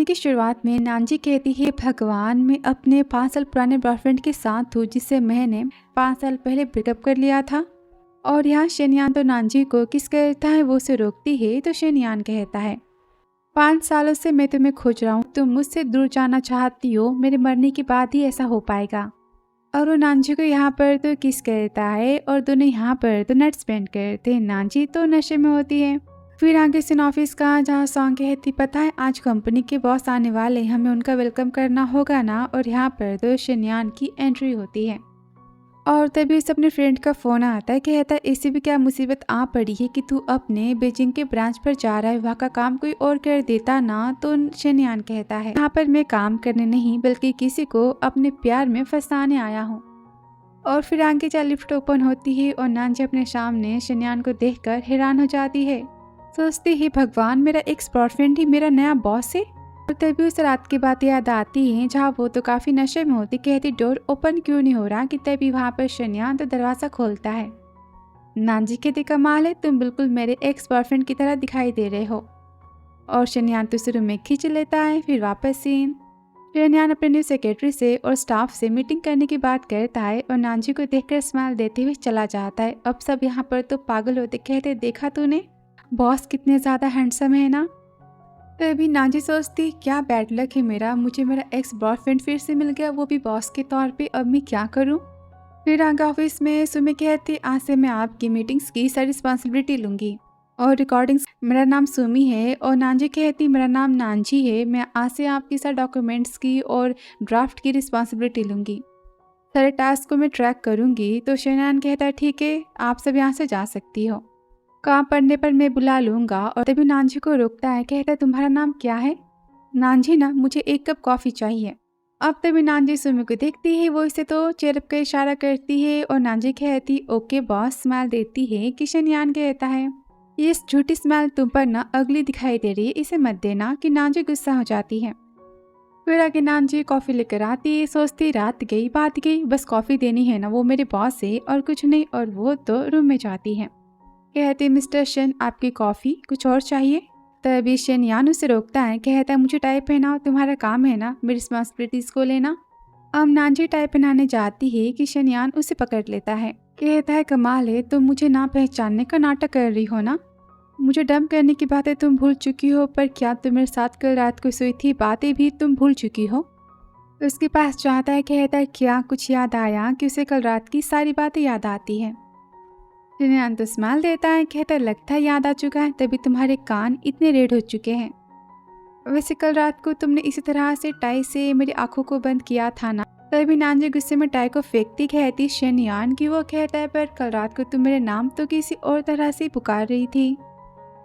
की शुरुआत में नांजी कहती है, भगवान, मैं अपने 5 साल पुराने बॉयफ्रेंड के साथ हूँ जिससे मैंने 5 साल पहले ब्रेकअप कर लिया था। और यहाँ शेनयान तो नांजी को किस करता है, वो उसे रोकती है तो शेनयान कहता है, 5 सालों से मैं तुम्हें खोज रहा हूँ, तुम मुझसे दूर जाना चाहती हो, मेरे मरने के बाद ही ऐसा हो पाएगा। और वो नांजी को यहाँ पर तो किस करता है और दोनों यहाँ पर तो नाइट स्पेंड करते हैं। नांजी तो नशे में होती है। फिर आगे सीन ऑफिस का, जहाँ सॉन्ग कहती, पता है आज कंपनी के बॉस आने वाले, हमें उनका वेलकम करना होगा ना। और यहाँ पर तो शेनयान की एंट्री होती है और तभी उसे अपने फ्रेंड का फोन आता है, कहता है ऐसी भी क्या मुसीबत आ पड़ी है कि तू अपने बीजिंग के ब्रांच पर जा रहा है, वहाँ का काम कोई और कर देता ना। तो शेनयान कहता है, यहाँ पर मैं काम करने नहीं बल्कि किसी को अपने प्यार में फंसाने आया हूँ। और फिर आगे जा लिफ्ट ओपन होती है और नांजी अपने सामने शेनयान को देखकर हैरान हो जाती है, सोचती है भगवान, मेरा एक्स बॉयफ्रेंड ही मेरा नया बॉस है। और तभी उस रात की बात याद आती है जहाँ वो तो काफी नशे में होती, कहती डोर ओपन क्यों नहीं हो रहा। कि तभी वहाँ पर शेनयान तो दरवाजा खोलता है। नांजी कहती, कमाल है, तुम बिल्कुल मेरे एक्स बॉयफ्रेंड की तरह दिखाई दे रहे हो। और शेनयान तो उस रूम में खींच लेता है। फिर वापस सीन, शेनयान अपने न्यू सेक्रेटरी से और स्टाफ से मीटिंग करने की बात करता है और नांजी को देखकर स्माइल देते हुए चला जाता है। अब सब यहाँ पर तो पागल होते, कहते देखा तूने बॉस कितने ज्यादा हैंडसम है ना। तभी नांजी सोचती, क्या बैड लक है मेरा, मुझे मेरा एक्स बॉयफ्रेंड फिर से मिल गया, वो भी बॉस के तौर पे। अब मैं क्या करूं। फिर आगे ऑफिस में सुमी कहती, आज से मैं आपकी मीटिंग्स की सारी रिस्पॉन्सिबिलिटी लूंगी और रिकॉर्डिंग्स, मेरा नाम सुमी है। और नांजी कहती, मेरा नाम नांजी है, मैं आज से आपकी सारे डॉक्यूमेंट्स की और ड्राफ्ट की रिस्पॉन्सिबिलिटी लूंगी, सारे टास्क को मैं ट्रैक करूंगी। तो शेनयान कहता है, ठीक है, आप सब यहाँ से जा सकती हो, काम पड़ने पर मैं बुला लूंगा। और तभी नांजी को रोकता है, कहता है तुम्हारा नाम क्या है। नांजी ना, मुझे 1 कप कॉफी चाहिए। अब तभी नांजी सुमी को देखती है, वो इसे तो चेयर का इशारा करती है और नांजी कहती, ओके बॉस, स्माइल देती है। कि शेनयान कहता है, ये झूठी स्माइल तुम पर ना अगली दिखाई दे रही है, इसे मत देना। कि नांजी गुस्सा हो जाती है। फिर आगे नांजी कॉफी लेकर आती है, सोचती रात गई बात गई, बस कॉफी देनी है ना, वो मेरे बॉस है और कुछ नहीं। और वो तो रूम में जाती है, कहते, मिस्टर शेन आपकी कॉफ़ी, कुछ और चाहिए। तभी शेनयान उसे रोकता है, कहता है मुझे टाई पहनाओ, तुम्हारा काम है ना मेरी रिस्पॉन्सिबिलिटीज को लेना। अब नांजी टाई पहनाने जाती है कि शेनयान उसे पकड़ लेता है, कहता है कमाल है, तुम मुझे ना पहचानने का नाटक कर रही हो ना, मुझे डम करने की बातें तुम भूल चुकी हो, पर क्या तुम मेरे साथ कल रात को सोई थी, बातें भी तुम भूल चुकी हो। उसके पास जाता है, कहता है क्या कुछ याद आया। कि उसे कल रात की सारी बातें याद आती है। शेनयान तो स्माइल देता है, कहता लगता है याद आ चुका है, तभी तुम्हारे कान इतने रेड हो चुके हैं। वैसे कल रात को तुमने इसी तरह से टाई से मेरी आंखों को बंद किया था ना। तभी नांजी गुस्से में टाई को फेंकती, कहती शेनयान। की वो कहता है, पर कल रात को तुम मेरे नाम तो किसी और तरह से पुकार रही थी।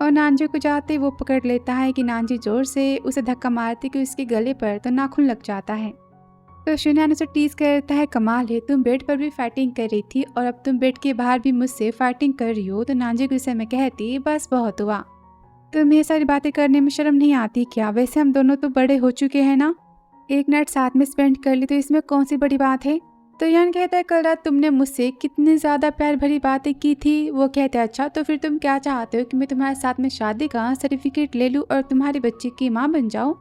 और नांजी को जाते वो पकड़ लेता है। कि नांजी जोर से उसे धक्का मारती कि उसके गले पर तो नाखून लग जाता है। तो शेनयान उसे टीज करता है, कमाल है, तुम बेड पर भी फाइटिंग कर रही थी और अब तुम बेड के बाहर भी मुझसे फाइटिंग कर रही हो। तो नांजी गुस्से में कहती, बस बहुत हुआ, तुम्हें ये सारी बातें करने में शर्म नहीं आती क्या। वैसे हम दोनों तो बड़े हो चुके हैं ना, एक नाइट साथ में स्पेंड कर ली, तो इसमें कौन सी बड़ी बात है। तो यान कहता है, कल रात तुमने मुझसे कितनी ज़्यादा प्यार भरी बातें की थी। वो कहते हैं, अच्छा तो फिर तुम क्या चाहते हो कि मैं तुम्हारे साथ में शादी का सर्टिफिकेट ले लूँ और तुम्हारे बच्चे की माँ बन जाऊँ।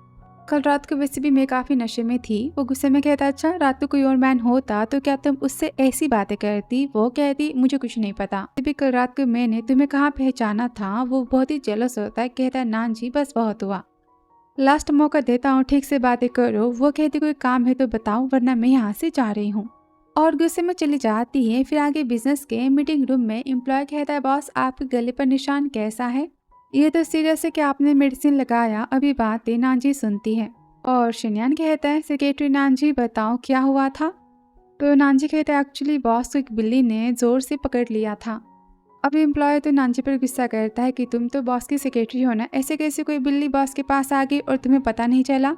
कल रात को वैसे भी मैं काफ़ी नशे में थी। वो गुस्से में कहता, अच्छा रात को कोई और मैन होता तो क्या तुम उससे ऐसी बातें करती। वो कहती, मुझे कुछ नहीं पता, भी कल रात को मैंने तुम्हें कहाँ पहचाना था। वो बहुत ही जेलस होता है, कहता नांजी बस बहुत हुआ, लास्ट मौका देता हूँ, ठीक से बातें करो। वो कहती, कोई काम है तो बताओ वरना मैं यहाँ से जा रही हूँ। और गुस्से में चली जाती है। फिर आगे बिजनेस के मीटिंग रूम में एम्प्लॉय कहता है, बॉस आपके गले पर निशान कैसा है, ये तो सीरियस है कि आपने मेडिसिन लगाया। अभी बातें नांजी सुनती है और शेनयान कहता है, सेक्रेटरी नांजी बताओ क्या हुआ था। तो नांजी कहता है, एक्चुअली बॉस को एक बिल्ली ने जोर से पकड़ लिया था। अब एम्प्लॉय तो नांजी पर गुस्सा करता है कि तुम तो बॉस की सेक्रेटरी हो ना, ऐसे कैसे कोई बिल्ली बॉस के पास आ गई और तुम्हें पता नहीं चला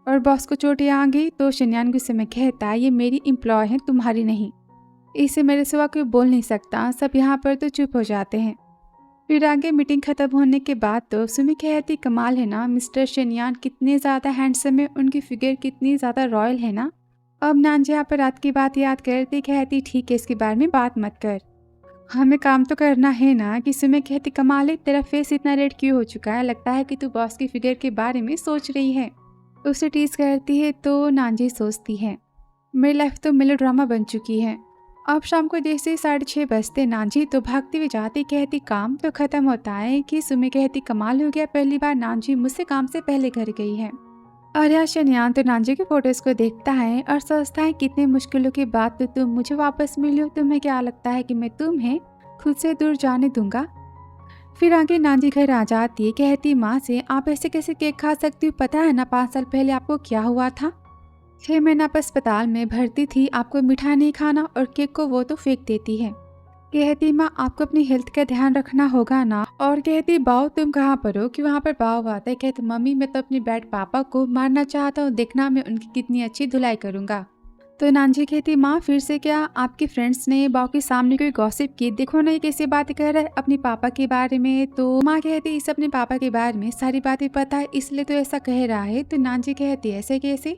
और बॉस को चोटें आ गई। तो शेनयान गुस्से में कहता है, ये मेरी एम्प्लॉय है, तुम्हारी नहीं, इसे मेरे सिवा कोई बोल नहीं सकता। सब यहाँ पर तो चुप हो जाते हैं। फिर आगे मीटिंग खत्म होने के बाद तो सुमी कहती, कमाल है ना, मिस्टर शेनयान कितने ज़्यादा हैंडसम है, उनकी फिगर कितनी ज़्यादा रॉयल है ना। अब नांजी यहाँ पर रात की बात याद करती, कहती ठीक है इसके बारे में बात मत कर, हमें काम तो करना है ना। कि सुमी कहती, कमाल है, तेरा फेस इतना रेड क्यों हो चुका है, लगता है कि तू बॉस की फिगर के बारे में सोच रही है। उसे टीज करती है तो नांजी सोचती है मेरी लाइफ तो मेलोड्रामा बन चुकी है। अब शाम को जैसे 6:30 बजते नांजी तो भागती हुई जाती, कहती काम तो खत्म होता है कि सुमी कहती कमाल हो गया, पहली बार नांजी मुझसे काम से पहले घर गई है। और यहाँ शनियान तो नांजी के फोटोज को देखता है और सोचता है कितनी मुश्किलों के बाद तो तुम मुझे वापस मिली हो, तुम्हें क्या लगता है कि मैं तुम्हें खुद से दूर जाने दूंगा। फिर आगे नांजी घर आ जाती है, कहती माँ से आप ऐसे कैसे केक खा सकती हो, पता है ना 5 साल पहले आपको क्या हुआ था। 6 महीना आप अस्पताल में भर्ती थी, आपको मिठाई नहीं खाना और केक को वो तो फेंक देती है। कहती माँ आपको अपनी हेल्थ का ध्यान रखना होगा ना। और कहती बाओ तुम कहाँ पर हो कि वहाँ पर बाओ आता है। कहती मम्मी मैं तो अपने बैड पापा को मारना चाहता हूँ, देखना मैं उनकी कितनी अच्छी धुलाई करूँगा। तो नांजी कहती माँ फिर से क्या, आपके फ्रेंड्स ने बाओ के सामने कोई गॉसिप की, देखो ना ये कैसी बात कर रहा है अपने पापा के बारे में। तो माँ कहती इसे अपने पापा के बारे में सारी बातें पता है इसलिए तो ऐसा कह रहा है। तो नांजी कहती ऐसे कैसे,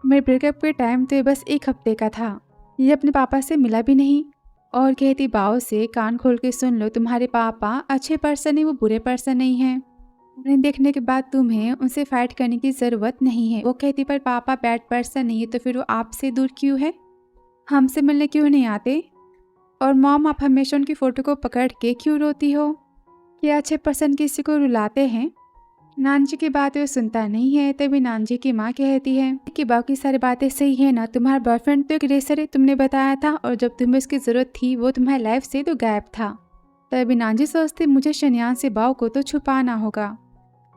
मेरे ब्रेकअप के टाइम तो ये बस 1 हफ्ते का था, ये अपने पापा से मिला भी नहीं। और कहती बाओ से कान खोल के सुन लो, तुम्हारे पापा अच्छे पर्सन है, वो बुरे पर्सन नहीं हैं। उन्हें देखने के बाद तुम्हें उनसे फाइट करने की ज़रूरत नहीं है। वो कहती पर पापा बैड पर्सन नहीं है तो फिर वो आपसे दूर क्यों है, हमसे मिलने क्यों नहीं आते। और मॉम आप हमेशा उनकी फ़ोटो को पकड़ के क्यों रोती हो, क्या अच्छे पर्सन किसी को रुलाते हैं। नानजी की बातें वो सुनता नहीं है। तभी नानजी की माँ कहती है कि बाकी सारी बातें सही है ना, तुम्हारा बॉयफ्रेंड तो एक रेसर है, तुमने बताया था, और जब तुम्हें उसकी ज़रूरत थी वो तुम्हारी लाइफ से तो गायब था। तभी नानजी सोचती मुझे शनियान से बाओ को तो छुपाना होगा।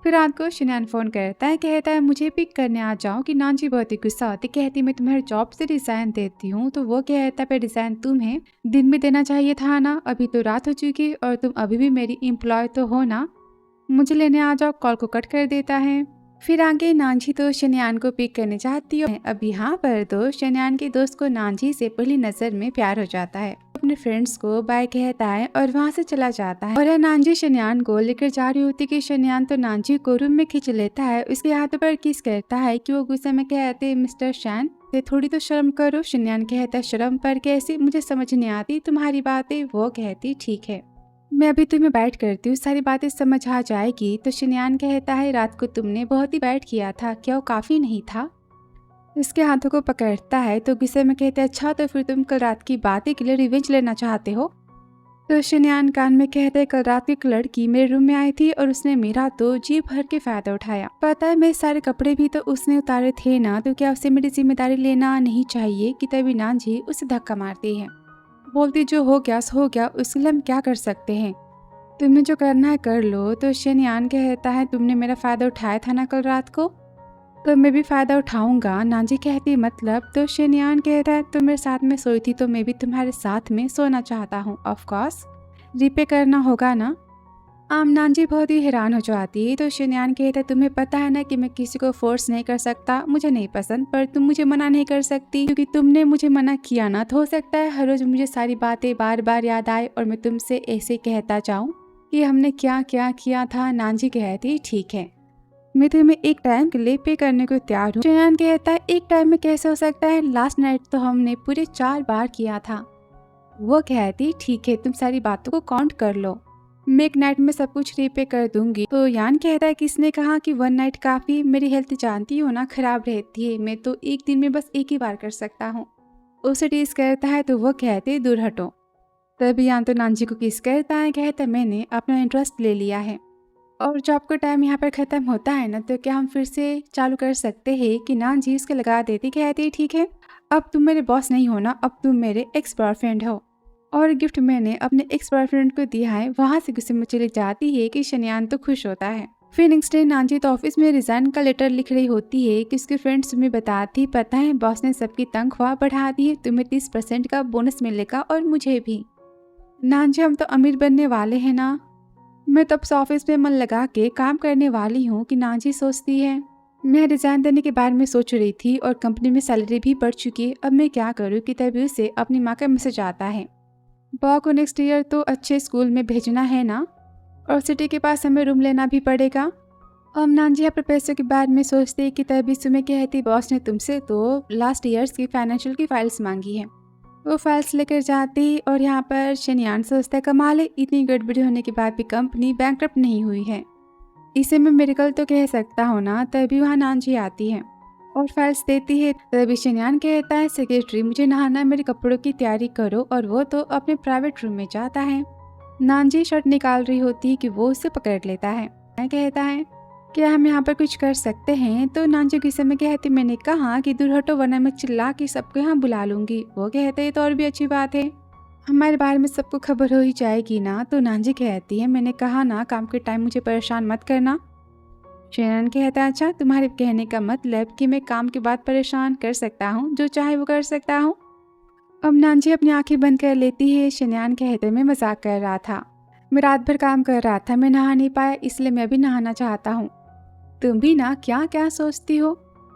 फिर रात को शनियान फ़ोन करता है, कहता है मुझे पिक करने आ जाओ। कि नानजी बहुत ही गुस्सा होती, कहती मैं तुम्हारी जॉब से रिज़ाइन देती हूँ। तो वो कहता है रिज़ाइन तुम्हें दिन में देना चाहिए था ना, अभी तो रात हो चुकी और तुम अभी भी मेरी एम्प्लॉय तो हो ना, मुझे लेने आ जाओ। कॉल को कट कर देता है। फिर आगे नांजी तो शनियान को पिक करने जाती है। अब यहाँ पर तो शनियान के दोस्त को नांजी से पहली नजर में प्यार हो जाता है, अपने फ्रेंड्स को बाय कहता है और वहाँ से चला जाता है। और नांजी शनियान को लेकर जा रही होती कि शनियान तो नांजी को रूम में खींच लेता है, उसके हाथों पर किस करता है कि वो गुस्से में कहते मिस्टर शैन से थोड़ी तो शर्म करो। शनियान कहता है शर्म पर कैसी, मुझे समझ नहीं आती तुम्हारी बातें। वो कहती ठीक है मैं अभी तुम्हें बैठ करती हूँ, सारी बातें समझ आ जाएगी। तो शनियान कहता है रात को तुमने बहुत ही बैठ किया था, क्या वो काफ़ी नहीं था। इसके हाथों को पकड़ता है तो गुस्से में कहता है अच्छा तो फिर तुम कल रात की बातें के लिए रिवेंज लेना चाहते हो। तो शनियान कान में कहता है कल रात एक लड़की मेरे रूम में आई थी और उसने मेरा तो जी भर के फायदा उठाया, पता है मेरे सारे कपड़े भी तो उसने उतारे थे ना, तो क्या उसे मेरी जिम्मेदारी लेना नहीं चाहिए। कि तभी नांजी उसे धक्का मारती है, बोलती जो हो गया सो हो गया, उसके लिए हम क्या कर सकते हैं, तुम्हें जो करना है कर लो। तो शनियान कहता है तुमने मेरा फ़ायदा उठाया था ना कल रात को, तो मैं भी फ़ायदा उठाऊंगा। नांजी कहती मतलब। तो शनियान कहता है तुम मेरे साथ में सोई थी तो मैं भी तुम्हारे साथ में सोना चाहता हूँ, ऑफकोर्स रीपे करना होगा ना। आम नांजी बहुत ही हैरान हो जाती है। तो शनियान कहता है तुम्हें पता है ना कि मैं किसी को फोर्स नहीं कर सकता, मुझे नहीं पसंद, पर तुम मुझे मना नहीं कर सकती क्योंकि तुमने मुझे मना किया ना, तो हो सकता है हर रोज मुझे सारी बातें बार बार याद आए और मैं तुमसे ऐसे कहता जाऊं कि हमने क्या क्या किया था। नांजी कहती ठीक है मैं तुम्हें एक टाइम के लिए पे करने को तैयार हूँ। शनियान कहता है एक टाइम में कैसे हो सकता है, लास्ट नाइट तो हमने पूरे 4 बार किया था। वो कहती ठीक है तुम सारी बातों को काउंट कर लो, मैं एक नाइट में सब कुछ रीपे कर दूंगी। तो यान कहता है किसने कहा कि 1 नाइट काफी, मेरी हेल्थ जानती हो ना खराब रहती है, मैं तो एक दिन में बस एक ही बार कर सकता हूँ। उसे टीज करता है तो वो कहते दूर हटो। तभी यान तो नांजी को किस करता है, कहता मैंने अपना इंटरेस्ट ले लिया है और जॉब का टाइम यहाँ पर ख़त्म होता है ना, तो क्या हम फिर से चालू कर सकते हैं। कि नांजी उसके लगा देती, कहती ठीक है अब तुम मेरे बॉस नहीं हो ना, अब तुम मेरे एक्स बॉयफ्रेंड हो और गिफ्ट मैंने अपने एक्स बॉयफ्रेंड को दिया है। वहाँ से गुस्से में चली जाती है कि शनियान तो खुश होता है। फिर नेक्स्ट डे नांजी तो ऑफिस में रिजाइन का लेटर लिख रही होती है कि उसकी फ्रेंड्स तुम्हें बताती पता है बॉस ने सबकी तनख्वाह बढ़ा दी है, तुम्हें 30% का बोनस मिलेगा और मुझे भी। नांजी हम तो अमीर बनने वाले हैं ना, मैं तब से ऑफिस में मन लगा के काम करने वाली हूँ। कि नांजी सोचती है मैं रिजाइन देने के बारे में सोच रही थी और कंपनी में सैलरी भी बढ़ चुकी है, अब मैं क्या करूँ। कि तभी उसे अपनी माँ का मैसेज आता है बॉ को नेक्स्ट ईयर तो अच्छे स्कूल में भेजना है ना और सिटी के पास हमें रूम लेना भी पड़ेगा। अब नांजी यहाँ पर पैसों के बारे में सोचती है कि तभी सुबह कहती बॉस ने तुमसे तो लास्ट ईयर्स की फाइनेंशियल की फाइल्स मांगी है। वो फाइल्स लेकर जाती और यहाँ पर शनियान सोचता है कमाल है इतनी गड़बड़ी होने के बाद भी कंपनी बैंकरप्ट नहीं हुई है, इसे मैं मिरेकल तो कह सकता हूँ ना। तभी वहाँ नांजी आती है और फाइल्स देती है। तभी शनियान कहता है सेक्रेटरी मुझे नहाना, मेरे कपड़ों की तैयारी करो, और वो तो अपने प्राइवेट रूम में जाता है। नानजी शर्ट निकाल रही होती है कि वो उसे पकड़ लेता है। कहता है क्या हम यहाँ पर कुछ कर सकते हैं? तो नानजी गुस्से में कहती मैंने कहा कि दूर हटो वरना मैं चिल्ला के सबको यहाँ बुला लूंगी। वो कहते हैं तो और भी अच्छी बात है, हमारे बारे में सबको खबर हो ही जाएगी ना। तो नानजी कहती है मैंने कहा ना काम के टाइम मुझे परेशान मत करना। शनियान कहता है अच्छा तुम्हारे कहने का मतलब कि मैं काम के बाद परेशान कर सकता हूँ, जो चाहे वो कर सकता हूँ। अब नानजी अपनी आंखें बंद कर लेती है। शनियान कहते मैं मजाक कर रहा था, मैं रात भर काम कर रहा था, मैं नहा नहीं पाया इसलिए मैं भी नहाना चाहता हूँ। तुम भी ना क्या क्या सोचती हो।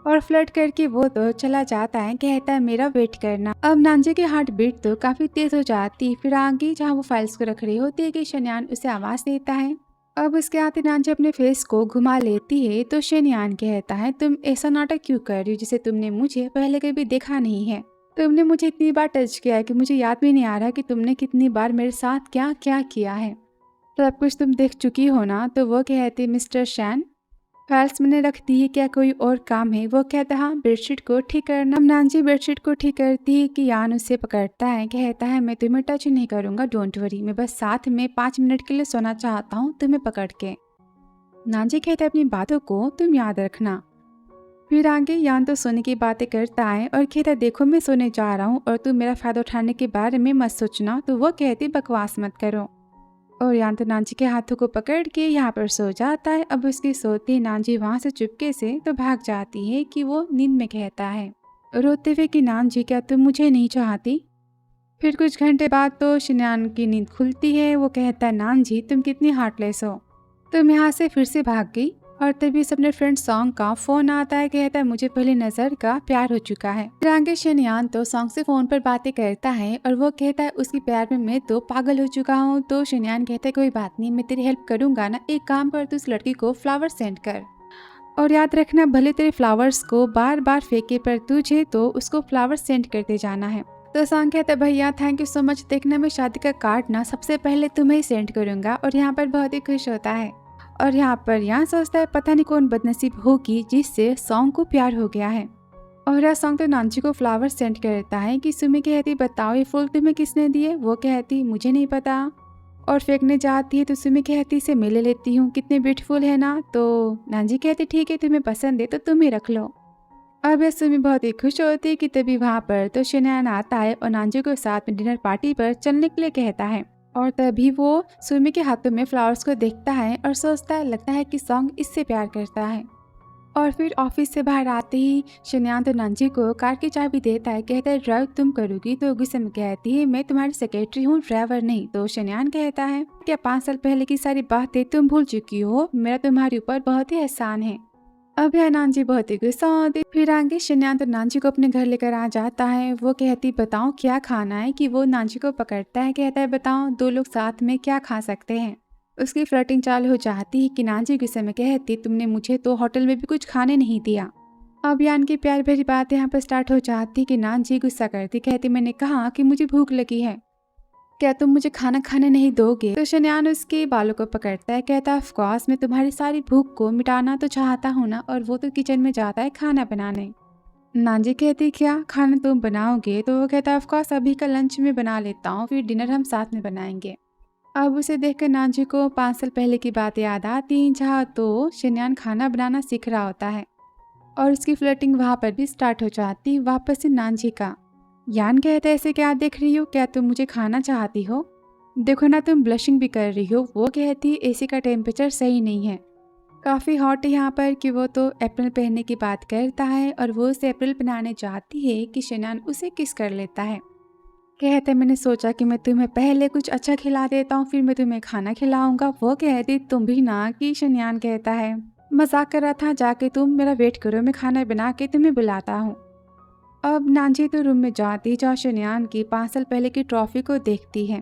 और फ्लर्ट करके वो तो चला जाता है। कहता है मेरा वेट करना। अब नानजी की हार्ट बीट तो काफी तेज हो जाती। फिर आगे जहाँ वो फाइल्स को रख रही होती है कि शनियान उसे आवाज देता है। अब उसके आते नानजी अपने फेस को घुमा लेती है तो शनियान कहता है तुम ऐसा नाटक क्यों कर रही हो जिसे तुमने मुझे पहले कभी देखा नहीं है। तुमने मुझे इतनी बार टच किया है कि मुझे याद भी नहीं आ रहा कि तुमने कितनी बार मेरे साथ क्या क्या किया है। सब कुछ तुम देख चुकी हो ना। तो वो कहती मिस्टर शैन फाइल्स मैंने रख दी है, क्या कोई और काम है? वो कहता हाँ बेडशीट को ठीक करना। नानजी बेडशीट को ठीक करती है कि यान उसे पकड़ता है। कहता है मैं तुम्हें टच नहीं करूंगा, डोंट वरी, मैं बस साथ में 5 मिनट के लिए सोना चाहता हूँ तुम्हें पकड़ के। नानजी कहता है अपनी बातों को तुम याद रखना। फिर आगे यान तो सोने की बातें करता है और कहता है देखो मैं सोने जा रहा हूँ और तुम मेरा फायदा उठाने के बारे में मत सोचना। तो वो कहती बकवास मत करो। और यान तो नानजी के हाथों को पकड़ के यहाँ पर सो जाता है। अब उसकी सोती नानजी वहाँ से चुपके से तो भाग जाती है कि वो नींद में कहता है रोते हुए कि नानजी क्या तुम मुझे नहीं चाहती? फिर कुछ घंटे बाद तो शनियान की नींद खुलती है। वो कहता है नानजी तुम कितनी हार्टलेस हो, तुम यहाँ से फिर से भाग गई। और तभी उसे अपने फ्रेंड सॉन्ग का फोन आता है। कहता है मुझे पहली नजर का प्यार हो चुका है। फिर आगे शनियान तो सॉन्ग से फोन पर बातें करता है और वो कहता है उसकी प्यार में मैं तो पागल हो चुका हूँ। तो शनियान कहता है कोई बात नहीं, मैं तेरी हेल्प करूंगा ना, एक काम कर तू उस लड़की को फ्लावर सेंड कर, और याद रखना भले तेरे फ्लावर्स को बार बार फेंके पर तुझे तो उसको फ्लावर सेंड करते जाना है। तो सॉन्ग कहता है भैया थैंक यू सो मच, देखना मैं शादी का कार्ड ना सबसे पहले तुम्हें सेंड करूंगा। और यहाँ पर बहुत ही खुश होता है। और यहाँ पर यहाँ सोचता है पता नहीं कौन बदनसीब होगी जिससे सॉन्ग को प्यार हो गया है। और यह सॉन्ग तो नानजी को फ्लावर सेंड करता है कि सुमी कहती बताओ ये फूल तुम्हें किसने दिए? वो कहती मुझे नहीं पता, और फेंकने जाती है। तो सुमी कहती इसे मैं ले लेती हूँ, कितने ब्यूटीफुल है ना। तो नानजी कहती ठीक है तुम्हें पसंद है तो तुम ही रख लो। अब यह सुमी बहुत ही खुश होती है कि तभी वहाँ पर तो शनियान आता है और नानजी को साथ में डिनर पार्टी पर चलने के लिए कहता है। और तभी वो सुमी के हाथों में फ्लावर्स को देखता है और सोचता है लगता है कि सॉन्ग इससे प्यार करता है। और फिर ऑफिस से बाहर आते ही शनियान तो नानजी को कार की चाबी देता है। कहता है ड्राइव तुम करोगी? तो गुस्से में कहती है मैं तुम्हारी सेक्रेटरी हूँ, ड्राइवर नहीं। तो शनियान कहता है क्या 5 साल पहले की सारी बातें तुम भूल चुकी हो? मेरा तुम्हारे ऊपर बहुत ही एहसान है। अब यह नानजी बहुत ही गुस्सा होती। फिर आगे शनियान तो नानजी को अपने घर लेकर आ जाता है। वो कहती बताओ क्या खाना है? कि वो नानजी को पकड़ता है। कहता है बताओ 2 लोग साथ में क्या खा सकते हैं? उसकी फ्लर्टिंग चालू हो जाती है कि नानजी गुस्से में कहती तुमने मुझे तो होटल में भी कुछ खाने नहीं दिया। अब यान की प्यार भरी बात यहाँ पर स्टार्ट हो जाती कि नानजी गुस्सा करती, कहती मैंने कहा कि मुझे भूख लगी है, क्या तुम मुझे खाना खाने नहीं दोगे? तो शनियान उसके बालों को पकड़ता है। कहता है ऑफ कोर्स मैं तुम्हारी सारी भूख को मिटाना तो चाहता हूँ ना। और वो तो किचन में जाता है खाना बनाने। नानजी कहती क्या खाना तुम बनाओगे? तो वो कहता है ऑफ कोर्स अभी का लंच में बना लेता हूँ, फिर डिनर हम साथ में बनाएंगे। अब उसे देखकर नानजी को 5 साल पहले की बात याद आती जहाँ तो शनियान खाना बनाना सीख रहा होता है और उसकी फ्लर्टिंग वहाँ पर भी स्टार्ट हो जाती वापस से नानजी का। यान कहता है ऐसे क्या देख रही हो, क्या तुम मुझे खाना चाहती हो? देखो ना तुम ब्लशिंग भी कर रही हो। वो कहती एसी का टेम्परेचर सही नहीं है, काफ़ी हॉट है यहाँ पर। कि वो तो अप्रैल पहनने की बात करता है और वो उसे अप्रैल पहनाने जाती है कि शनियान उसे किस कर लेता है। कहते मैंने सोचा कि मैं तुम्हें पहले कुछ अच्छा खिला देता हूँ फिर मैं तुम्हें खाना खिलाऊंगा। वो कहती तुम भी ना। कि शनियान कहता है मजाक कर रहा था, जाके तुम मेरा वेट करो, मैं खाना बना के तुम्हें बुलाता हूँ। अब नानजी तो रूम में जाती जहाँ शनियान की 5 साल पहले की ट्रॉफी को देखती है।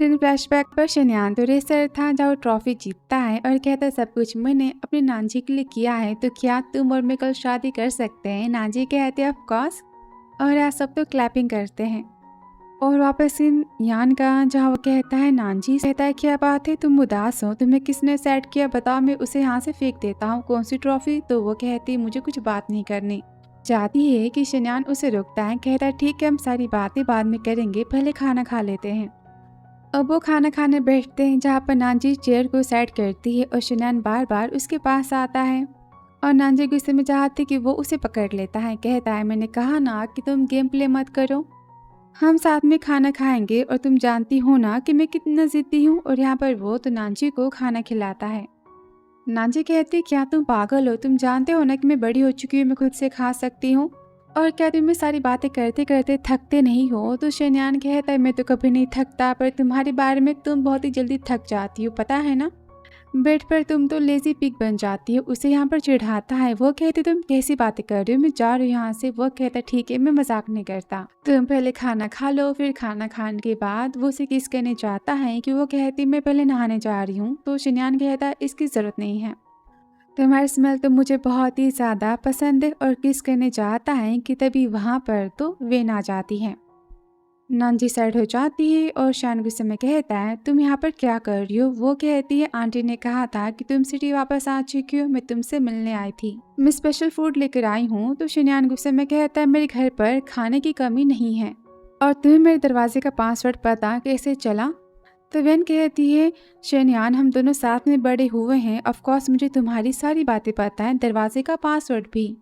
फिर फ्लैशबैक पर शनियान तो रेसर था जहाँ वो ट्रॉफी जीतता है और कहता है सब कुछ मैंने अपने नानजी के लिए किया है, तो क्या तुम और मैं कल शादी कर सकते हैं? नानजी कहते हैं ऑफ कोर्स। और यहाँ सब तो क्लैपिंग करते हैं। और वापस इन यान का जहाँ वो कहता है नानजी कहता है क्या बात है, तुम उदास हो, तुम्हें किसने सेट किया बताओ, मैं उसे यहाँ से फेंक देता हूँ, कौन सी ट्रॉफी। तो वो कहती मुझे कुछ बात नहीं करनी चाहती है कि शन्यान उसे रोकता है, कहता है ठीक है हम सारी बातें बाद में करेंगे, पहले खाना खा लेते हैं। अब वो खाना खाने बैठते हैं जहाँ पर नानजी चेयर को सेट करती है और शन्यान बार बार उसके पास आता है और नानजी गुस्से में चाहती कि वो उसे पकड़ लेता है, कहता है मैंने कहा ना कि तुम गेम प्ले मत करो, हम साथ में खाना खाएंगे और तुम जानती हो ना कि मैं कितना जिद्दी हूँ। और यहाँ पर वो तो नानजी को खाना खिलाता है। नानजी कहती क्या तुम पागल हो, तुम जानते हो ना कि मैं बड़ी हो चुकी हूँ, मैं खुद से खा सकती हूँ, और क्या तुम ये सारी बातें करते करते थकते नहीं हो। तो शन्यान कहता है मैं तो कभी नहीं थकता, पर तुम्हारे बारे में तुम बहुत ही जल्दी थक जाती हो, पता है ना, बेड पर तुम तो लेजी पिग बन जाती हो। उसे यहाँ पर चिढ़ाता है, वो कहती तुम कैसी बातें कर रही हो, मैं जा रही हूँ यहाँ से। वो कहता ठीक है मैं मजाक नहीं करता, तुम पहले खाना खा लो। फिर खाना खाने के बाद वो उसे किस कहने चाहता है कि वो कहती मैं पहले नहाने जा रही हूँ। तो शन्यान कहता इसकी जरूरत नहीं है, तुम्हारी स्मेल तो मुझे बहुत ही ज्यादा पसंद है। और किस कहने चाहता है कि तभी वहाँ पर तो वेन आ जाती है। नानजी साइड हो जाती है और शान गुस्से में कहता है तुम यहाँ पर क्या कर रही हो। वो कहती है आंटी ने कहा था कि तुम सिटी वापस आ चुकी हो, मैं तुमसे मिलने आई थी, मैं स्पेशल फूड लेकर आई हूँ। तो शन्यान गुस्से में कहता है मेरे घर पर खाने की कमी नहीं है और तुम्हें मेरे दरवाजे का पासवर्ड पता कैसे चला। तो वेन कहती है शन्यान हम दोनों साथ में बड़े हुए हैं, ऑफ कोर्स मुझे तुम्हारी सारी बातें पता है, दरवाजे का पासवर्ड भी।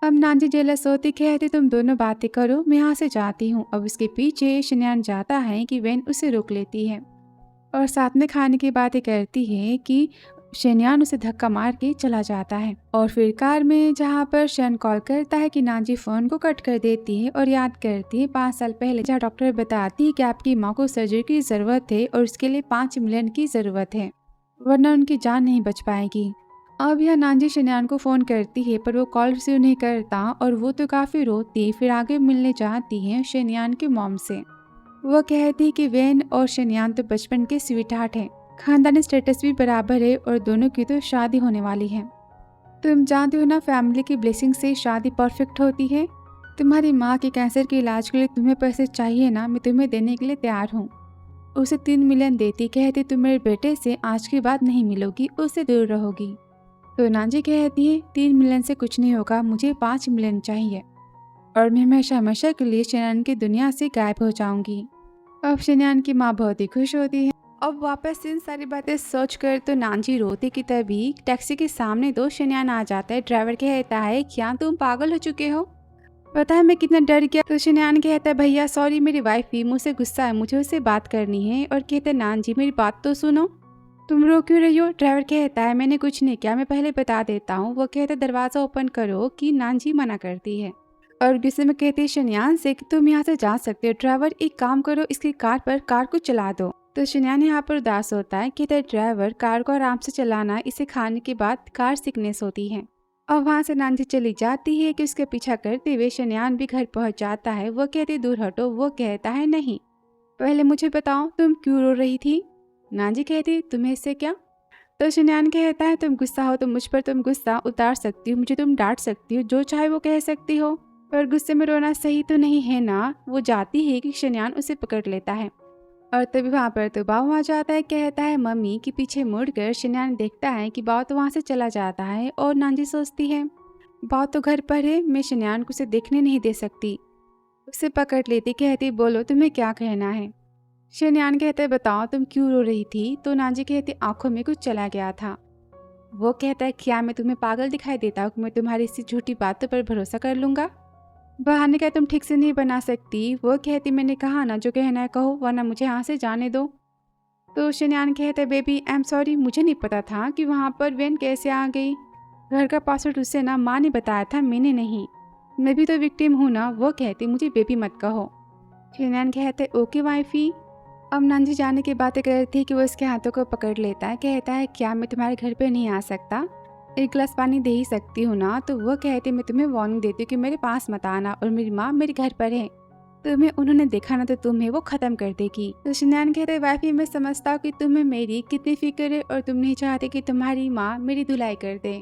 अब नानजी जेलस होती कहती तुम दोनों बातें करो, मैं यहाँ से जाती हूँ। अब उसके पीछे शन्यान जाता है कि वेन उसे रोक लेती है और साथ में खाने की बातें करती है कि शन्यान उसे धक्का मार के चला जाता है। और फिर कार में जहाँ पर शन कॉल करता है कि नानजी फोन को कट कर देती है और याद करती है 5 साल पहले जहाँ डॉक्टर बताती है कि आपकी माँ को सर्जरी की जरूरत है और उसके लिए 5 मिलियन की जरूरत है, वरना उनकी जान नहीं बच पाएगी। अब यह नानजी शन्यान को फ़ोन करती है पर वो कॉल रिसीव नहीं करता और वो तो काफ़ी रोती, फिर आगे मिलने जाती है शन्यान के मॉम से। वो कहती कि वेन और शन्यान तो बचपन के स्वीट हार्ट हैं, खानदानी स्टेटस भी बराबर है और दोनों की तो शादी होने वाली है। तुम जानते हो ना फैमिली की ब्लेसिंग से शादी परफेक्ट होती है। तुम्हारी माँ के कैंसर के इलाज के लिए तुम्हें पैसे चाहिए ना, मैं तुम्हें देने के लिए तैयार हूँ। उसे 3 मिलियन देती, कहती तुम मेरे बेटे से आज के बाद नहीं मिलोगी, उससे दूर रहोगी। तो नानजी कहती है 3 मिलियन से कुछ नहीं होगा, मुझे 5 मिलियन चाहिए और मैं हमेशा हमेशा के लिए शन्यान की दुनिया से गायब हो जाऊंगी। अब शन्यान की माँ बहुत ही खुश होती है। अब वापस इन सारी बातें सोच कर तो नानजी रोती कि तभी टैक्सी के सामने दो शन्यान आ जाता है। ड्राइवर कहता है क्या तुम पागल हो चुके हो, पता है मैं कितना डर गया। तो शन्यान कहता है भैया सॉरी, मेरी वाइफ भी मुझसे गुस्सा है, मुझे उससे बात करनी है। और कहता है नानजी मेरी बात तो सुनो, तुम रो क्यों रही हो। ड्राइवर कहता है मैंने कुछ नहीं किया, मैं पहले बता देता हूँ। वो कहता है दरवाजा ओपन करो कि नानजी मना करती है और गुस्से में कहती है शन्यान से कि तुम यहाँ से जा सकते हो। ड्राइवर एक काम करो, इसकी कार को चला दो। तो शन्यान यहाँ पर उदास होता है, कहता है ड्राइवर कार को आराम से चलाना, इसे खाने के बाद कार सिकनेस होती है। और वहाँ से नानजी चली जाती है कि उसके पीछा करते हुए शन्यान भी घर पहुँच जाता है। वो कहती दूर हटो। वो कहता है नहीं, पहले मुझे बताओ तुम क्यों रो रही थी। नानजी कहती तुम्हें इससे क्या। तो शन्यान कहता है तुम गुस्सा हो तो मुझ पर तुम गुस्सा उतार सकती हो, मुझे तुम डांट सकती हो, जो चाहे वो कह सकती हो, पर गुस्से में रोना सही तो नहीं है ना। वो जाती है कि शन्यान उसे पकड़ लेता है और तभी वहाँ पर तो बाव आ जाता है, कहता है मम्मी के पीछे मुड़कर शन्यान देखता है कि बाव तो वहाँ से चला जाता है। और नानजी सोचती है बाव तो घर पर है, मैं शन्यान को उसे देखने नहीं दे सकती। उसे पकड़ लेती, कहती बोलो तुम्हें क्या कहना है। शन्यान कहते बताओ तुम क्यों रो रही थी। तो नानजी कहती आंखों में कुछ चला गया था। वो कहता है क्या मैं तुम्हें पागल दिखाई देता हूँ कि मैं तुम्हारी इसी झूठी बातों पर भरोसा कर लूंगा। बहाने का तुम ठीक से नहीं बना सकती। वो कहती मैंने कहा ना जो कहना है कहो, वरना मुझे यहाँ से जाने दो। तो शन्यान कहते बेबी आई एम सॉरी, मुझे नहीं पता था कि वहाँ पर वेन कैसे आ गई, घर का पासवर्ड उससे ना माँ ने बताया था, मैंने नहीं, मैं भी तो विक्टिम हूँ ना। वो कहती मुझे बेबी मत कहो। शन्यान कहते ओके वाइफी। अब नानजी जाने की बातें कर रही थी कि वो इसके हाथों को पकड़ लेता है, कहता है क्या मैं तुम्हारे घर पे नहीं आ सकता, एक गिलास पानी दे ही सकती हूँ ना। तो वो कहती मैं तुम्हें वार्निंग देती हूँ कि मेरे पास मत आना, और मेरी माँ मेरे घर पर है, तुम्हें उन्होंने देखा ना तो तुम्हें वो खत्म कर देगी। तो शन्यान कहते वाइफी मैं समझता हूँ कि तुम्हें मेरी कितनी फिक्र है और तुम नहीं चाहते कि तुम्हारी माँ मेरी धुलाई कर दे।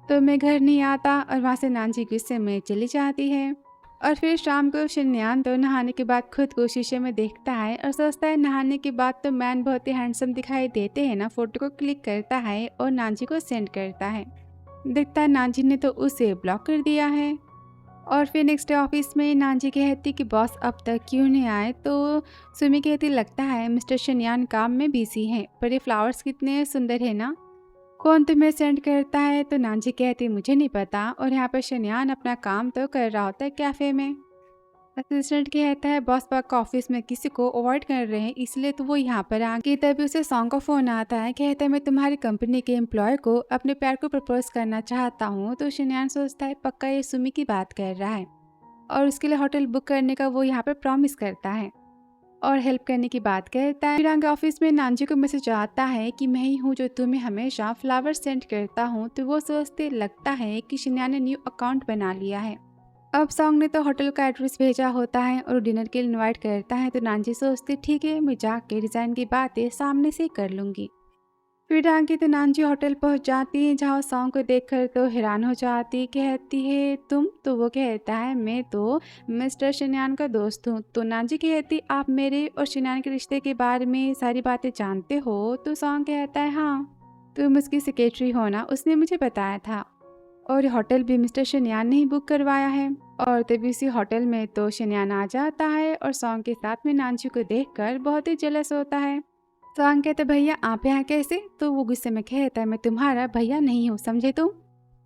तो मैं घर नहीं आता और वहाँ से नानजी गुस्से में चली जाती है। और फिर शाम को शन्यान तो नहाने के बाद खुद को शीशे में देखता है और सोचता है नहाने के बाद तो मैन बहुत ही हैंडसम दिखाई देते हैं ना। फोटो को क्लिक करता है और नांजी को सेंड करता है। दिखता है नांजी ने तो उसे ब्लॉक कर दिया है। और फिर नेक्स्ट डे ऑफिस में नांजी कहती कि बॉस अब तक क्यों नहीं आए, तो सुमी कहती लगता है मिस्टर शन्यान काम में बिजी हैं, पर ये फ्लावर्स कितने सुंदर है ना, कौन तुम्हें सेंड करता है। तो नांजी कहती मुझे नहीं पता। और यहाँ पर शन्यान अपना काम तो कर रहा होता है कैफे में। असिस्टेंट कहता है बॉस पाक ऑफिस में किसी को अवॉइड कर रहे हैं, इसलिए तो वो यहाँ पर आ गई। तभी उसे सॉन्ग का फोन आता है। कहता है मैं तुम्हारी कंपनी के एम्प्लॉय को अपने प्यार को प्रपोज करना चाहता हूँ। तो शन्यान सोचता है पक्का ये सुमी की बात कर रहा है और उसके लिए होटल बुक करने का वो यहाँ पर प्रॉमिस करता है और हेल्प करने की बात करता है। फिर आगे ऑफिस में नांजी को मैसेज आता है कि मैं ही हूँ जो तुम्हें हमेशा फ्लावर सेंड करता हूँ। तो वो सोचते लगता है कि शन्यान ने न्यू अकाउंट बना लिया है। अब सॉन्ग ने तो होटल का एड्रेस भेजा होता है और डिनर के लिए इनवाइट करता है। तो नांजी सोचती ठीक है, मैं जाके डिज़ाइन की बातें सामने से कर लूँगी। फिर आगे तो नांजी होटल पहुंच जाती है, जहाँ सॉन्ग को देखकर तो हैरान हो जाती, कहती है तुम। तो वो कहता है मैं तो मिस्टर शन्यान का दोस्त हूँ। तो नांजी कहती आप मेरे और शन्यान के रिश्ते के बारे में सारी बातें जानते हो। तो सॉन्ग कहता है हाँ, तुम उसकी सेक्रेटरी हो ना, उसने मुझे बताया था और ये होटल भी मिस्टर शन्यान ने ही बुक करवाया है। और तभी उसी होटल में तो शन्यान आ जाता है और सॉन्ग के साथ में नांजी को देखकर बहुत ही जेलस होता है। सॉन्ग कहते भैया आप यहाँ कैसे। तो वो गुस्से में कहता है मैं तुम्हारा भैया नहीं हूँ, समझे तुम।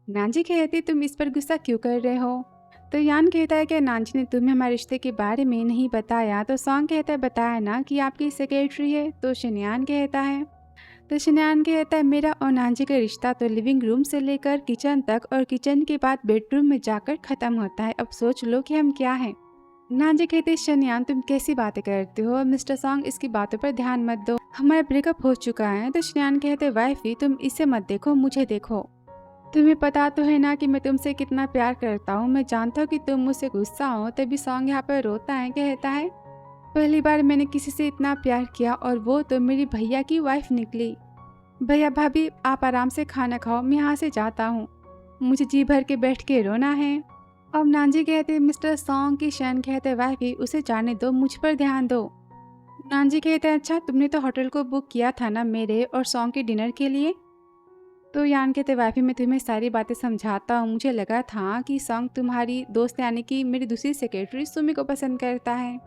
नांजी कहती तुम इस पर गुस्सा क्यों कर रहे हो। तो यान कहता है कि नांजी ने तुम्हें हमारे रिश्ते के बारे में नहीं बताया। तो सॉन्ग कहता है बताया ना कि आपकी सेक्रेटरी है। तो शन्यान कहता है मेरा और नांजी का रिश्ता तो लिविंग रूम से लेकर किचन तक और किचन के बाद बेडरूम में जाकर ख़त्म होता है। अब सोच लो कि हम क्या हैं। नांजी कहते शन्यान तुम कैसी बातें करते हो, मिस्टर सॉन्ग इसकी बातों पर ध्यान मत दो, हमारा ब्रेकअप हो चुका है। तो शन्यान कहते वाइफी तुम इसे मत देखो, मुझे देखो। तुम्हें पता तो है ना कि मैं तुमसे कितना प्यार करता हूँ, मैं जानता हूँ कि तुम मुझसे गुस्सा हो। तभी सॉन्ग यहाँ पर रोता है, कहता है पहली बार मैंने किसी से इतना प्यार किया और वो तो मेरी भैया की वाइफ निकली। भैया भाभी आप आराम से खाना खाओ, मैं यहाँ से जाता हूँ, मुझे जी भर के बैठ के रोना है। अब नांजी कहते मिस्टर सॉन्ग की शन कहते वाइफी उसे जाने दो, मुझ पर ध्यान दो। नांजी कहते अच्छा तुमने तो होटल को बुक किया था ना मेरे और सॉन्ग के डिनर के लिए। तो यान कहते वाइफी मैं तुम्हें सारी बातें समझाता हूँ, मुझे लगा था कि सॉन्ग तुम्हारी दोस्त यानी कि मेरी दूसरी सेक्रेटरी सुमी को पसंद करता है।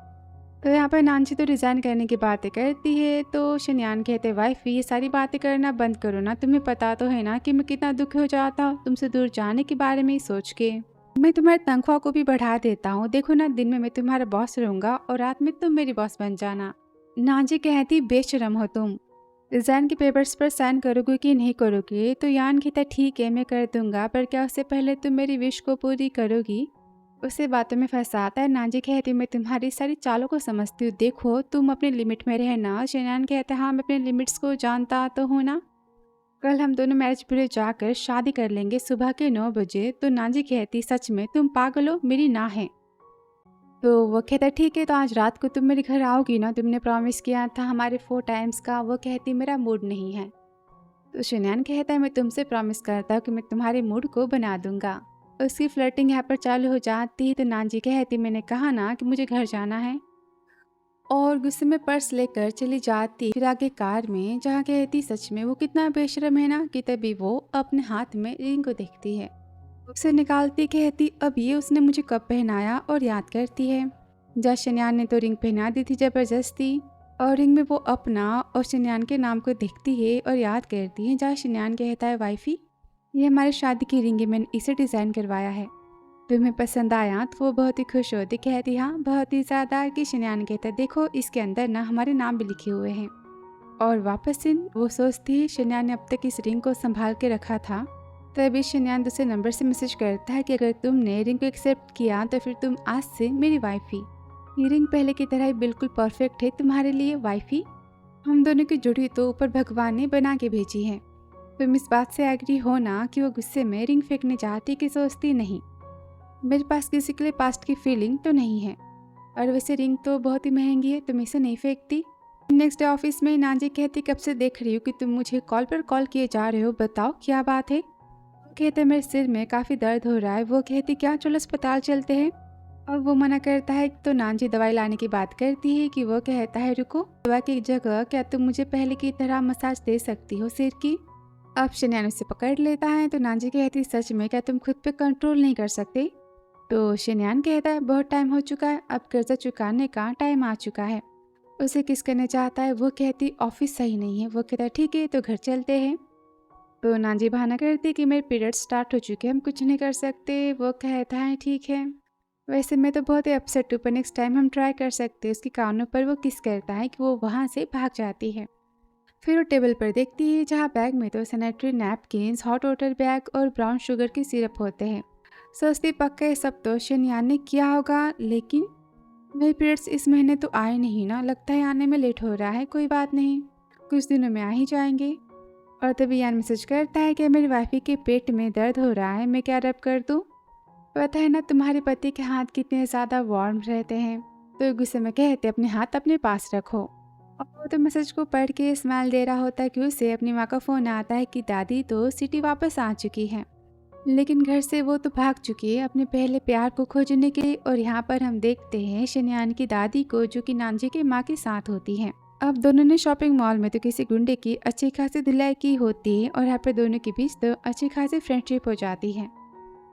तो यहाँ पर नांजी तो रिज़ाइन करने की बातें करती है। तो शन्यान कहते वाइफ ये सारी बातें करना बंद करो ना, तुम्हें पता तो है ना कि मैं कितना दुखी हो जाता हूँ तुमसे दूर जाने के बारे में सोच के। मैं तुम्हारी तनख्वाह को भी बढ़ा देता हूँ, देखो ना दिन में मैं तुम्हारा बॉस रहूँगा और रात में तुम मेरी बॉस बन जाना। नांजी कहती बेशरम हो तुम, रिज़ाइन के पेपर्स पर साइन करोगे कि नहीं करोगे। तो यान कहता ठीक है मैं कर दूंगा, पर क्या उससे पहले तुम मेरी विश को पूरी करोगी। उसे बातों में फंसाता है। नांजी कहती मैं तुम्हारी सारी चालों को समझती हूँ, देखो तुम अपने लिमिट में रहना। शन्यान कहता हाँ मैं अपने लिमिट्स को जानता तो हूँ ना, कल हम दोनों मैरिज ब्यूरो जाकर शादी कर लेंगे सुबह के 9 बजे। तो नांजी कहती सच में तुम पागल हो, मेरी ना है। तो वो कहता ठीक है तो आज रात को तुम मेरे घर आओगी ना, तुमने प्रॉमिस किया था हमारे 4 टाइम्स का। वो कहती मेरा मूड नहीं है। तो शन्यान कहता है मैं तुमसे प्रॉमिस करता हूँ कि मैं तुम्हारे मूड को बना दूंगा। उसकी फ्लर्टिंग यहाँ पर चालू हो जाती है। तो नांजी कहती मैंने कहा ना कि मुझे घर जाना है, और गुस्से में पर्स लेकर चली जाती फिर आगे कार में, जहाँ कहती सच में वो कितना बेशरम है ना। कि तभी वो अपने हाथ में रिंग को देखती है, उसे निकालती कहती अब ये उसने मुझे कब पहनाया, और याद करती है जब शन्यान ने तो रिंग पहना दी थी जबरदस्ती। और रिंग में वो अपना और शन्यान के नाम को देखती है और याद करती है जहाँ शन्यान कहता है वाइफी ये हमारी शादी की रिंग है, मैंने इसे डिज़ाइन करवाया है, तुम्हें पसंद आया। तो वो बहुत ही खुश होती, कहती हाँ बहुत ही ज़्यादा। कि शन्यान कहता है देखो इसके अंदर ना हमारे नाम भी लिखे हुए हैं। और वापस से वो सोचती है शन्यान ने अब तक इस रिंग को संभाल के रखा था। तभी शन्यान दूसरे नंबर से मैसेज करता है कि अगर तुमने रिंग को एक्सेप्ट किया तो फिर तुम आज से मेरी वाइफी। ये रिंग पहले की तरह ही बिल्कुल परफेक्ट है तुम्हारे लिए वाइफी, हम दोनों की जुड़ी तो ऊपर भगवान ने बना के भेजी है। तुम इस बात से एग्री हो ना। कि वो गुस्से में रिंग फेंकने जाती कि सोचती नहीं मेरे पास किसी के लिए पास्ट की फीलिंग तो नहीं है, और वैसे रिंग तो बहुत ही महंगी है, तुम इसे नहीं फेंकती। नेक्स्ट डे ऑफिस में नांजी कहती कब से देख रही हूँ कि तुम मुझे कॉल पर कॉल किए जा रहे हो, बताओ क्या बात है। वो कहते मेरे सिर में काफ़ी दर्द हो रहा है। वो कहती क्या चलो अस्पताल चलते हैं। अब वो मना करता है तो नानजी दवाई लाने की बात करती है कि वो कहता है रुको, दवा की जगह क्या तुम मुझे पहले की तरह मसाज दे सकती हो सिर की। अब शनियान उसे पकड़ लेता है तो नानजी कहती सच में क्या तुम खुद पे कंट्रोल नहीं कर सकते। तो शनियान कहता है बहुत टाइम हो चुका है, अब कर्जा चुकाने का टाइम आ चुका है। उसे किस करने चाहता है, वो कहती ऑफिस सही नहीं है। वो कहता है ठीक है तो घर चलते हैं। तो नानजी बहाना करती कि मेरे पीरियड स्टार्ट हो चुके हैं, हम कुछ नहीं कर सकते। वो कहता है ठीक है, वैसे मैं तो बहुत ही अपसेट हूँ पर नेक्स्ट टाइम हम ट्राई कर सकते हैं। उसके कानों पर वो किस करता है कि वो वहाँ से भाग जाती है। फिर वो टेबल पर देखती है जहाँ बैग में तो sanitary napkins, hot water bag और ब्राउन शुगर की सिरप होते हैं। सोचती पक्का ये सब तो शनियान ने किया होगा, लेकिन मेरे पीरियड्स इस महीने तो आए नहीं ना, लगता है आने में लेट हो रहा है। कोई बात नहीं, कुछ दिनों में आ ही जाएंगे। और तभी यान मैसेज करता है कि मेरी वाइफी के पेट में दर्द हो रहा है, मैं क्या रब कर दूँ। पता है ना तुम्हारे पति के हाथ कितने ज़्यादा वार्म रहते हैं। तो गुस्से में कहते अपने हाथ अपने पास रखो। और वो तो मैसेज को पढ़ के स्माइल दे रहा होता है कि उसे अपनी माँ का फ़ोन आता है कि दादी तो सिटी वापस आ चुकी है, लेकिन घर से वो तो भाग चुकी है अपने पहले प्यार को खोजने के लिए। और यहाँ पर हम देखते हैं शनियान की दादी को जो कि नानजी के माँ के साथ होती है। अब दोनों ने शॉपिंग मॉल में तो किसी गुंडे की अच्छी खासी धुलाई की होती है और यहाँ पर दोनों के बीच तो अच्छी खासी फ्रेंडशिप हो जाती है।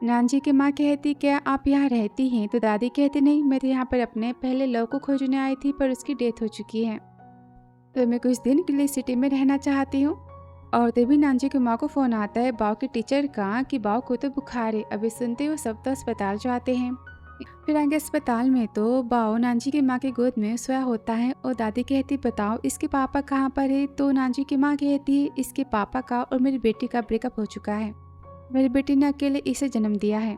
नानजी की माँ कहती क्या आप यहाँ रहती हैं, तो दादी कहती नहीं, मैं तो यहाँ पर अपने पहले लव को खोजने आई थी पर उसकी डेथ हो चुकी है, तो मैं कुछ दिन के लिए सिटी में रहना चाहती हूँ। और तभी नानजी की माँ को फ़ोन आता है बाव के टीचर का कि बाव को तो बुखार है। अभी सुनते हो सब तो अस्पताल जाते हैं। फिर आगे अस्पताल में तो बाव नानजी की माँ की गोद में सोया होता है और दादी कहती बताओ इसके पापा कहाँ पर है। तो नानजी की माँ कहती है इसके पापा का और मेरी बेटी का ब्रेकअप हो चुका है, मेरी बेटी ने अकेले इसे जन्म दिया है।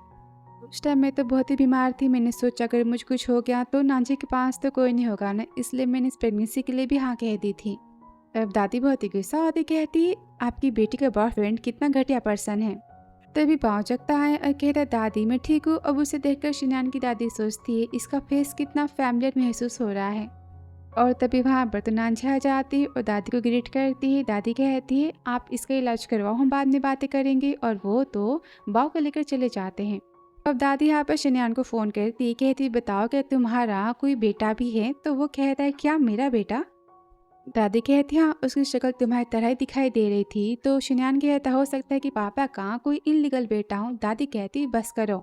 उस टाइम मैं तो बहुत ही बीमार थी, मैंने सोचा अगर मुझे कुछ हो गया तो नानजी के पास तो कोई नहीं होगा ना, इसलिए मैंने इस प्रेगनेंसी के लिए भी हाँ कह दी थी। तब दादी बहुत ही गुस्सा होती कहती आपकी बेटी का बॉयफ्रेंड कितना घटिया पर्सन है। तभी पाँव जगता है और कहता है दादी मैं ठीक हूँ। अब उसे देखकर शनियान की दादी सोचती है इसका फेस कितना फैमिलियर महसूस हो रहा है। और तभी वहाँ पर तो नानजी आ जाती है और दादी को ग्रीट करती है। दादी कहती है आप इसका इलाज करवाओ, हम बाद में बातें करेंगे। और वो तो बाव को लेकर चले जाते हैं। अब दादी यहाँ पर शनियान को फ़ोन करती है, कहती बताओ क्या तुम्हारा कोई बेटा भी है। तो वो कहता है क्या मेरा बेटा। दादी कहती हाँ, उसकी शक्ल तुम्हारी तरह ही दिखाई दे रही थी। तो शनियान कहता हो सकता है कि पापा का कोई इलीगल बेटा हो। दादी कहती बस करो,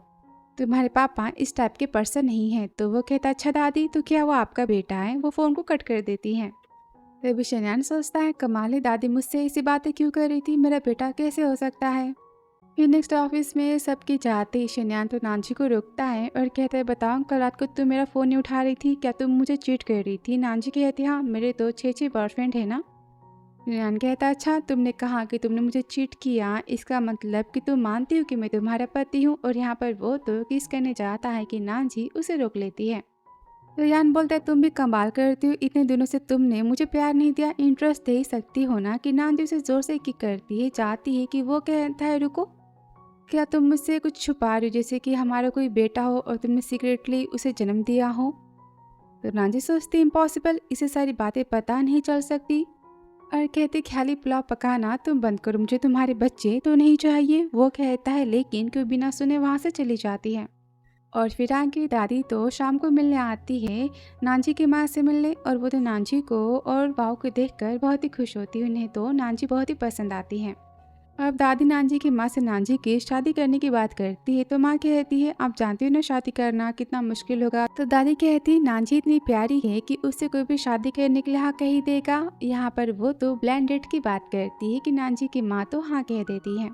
तुम्हारे पापा इस टाइप के पर्सन नहीं है। तो वो कहता अच्छा दादी तो क्या वो आपका बेटा है। वो फ़ोन को कट कर देती है। तभी शनियान सोचता है कमाल है, दादी मुझसे ऐसी बातें क्यों कर रही थी, मेरा बेटा कैसे हो सकता है। फिर नेक्स्ट ऑफिस में सबकी चाहते ही शनियान तो नानजी को रोकता है और कहता है बताओ कल रात को तुम मेरा फ़ोन नहीं उठा रही थी, क्या तुम मुझे चीट कर रही थी। नानजी कहती हाँ, मेरे तो 6 बॉयफ्रेंड है ना। शनियान कहता अच्छा तुमने कहा कि तुमने मुझे चीट किया, इसका मतलब कि तुम मानती हो कि मैं तुम्हारा पति हूँ। और यहाँ पर वो तो किस करने चाहता है कि नानजी उसे रोक लेती है। तो यान बोलता है तुम भी कमाल करती हो, इतने दिनों से तुमने मुझे प्यार नहीं दिया, इंटरेस्ट दे ही सकती हो ना। कि नानजी उसे जोर से किक करती है, चाहती है कि वो कहता है रुको, क्या तुम मुझसे कुछ छुपा रही हो, जैसे कि हमारा कोई बेटा हो और तुमने सीक्रेटली उसे जन्म दिया हो। तो नानजी सोचती इम्पॉसिबल, इसे सारी बातें पता नहीं चल सकती। और कहती ख्याली पुलाव पकाना तुम बंद करो, मुझे तुम्हारे बच्चे तो नहीं चाहिए। वो कहता है लेकिन क्यों बिना सुने वहाँ से चली जाती है। और फिर आगे दादी तो शाम को मिलने आती है नानजी की माँ से मिलने। और वो तो नानजी को और बाव को देखकर बहुत ही खुश होती है, उन्हें तो नानजी बहुत ही पसंद आती है। अब दादी नानजी की माँ से नानजी की शादी करने की बात करती है। तो माँ कहती है आप जानती हो ना शादी करना कितना मुश्किल होगा। तो दादी कहती है नानजी इतनी प्यारी है कि उससे कोई भी शादी करने के लिए हाँ कह ही देगा। यहाँ पर वो तो ब्लाइंड डेट की बात करती है कि नानजी की माँ तो हाँ कह देती है।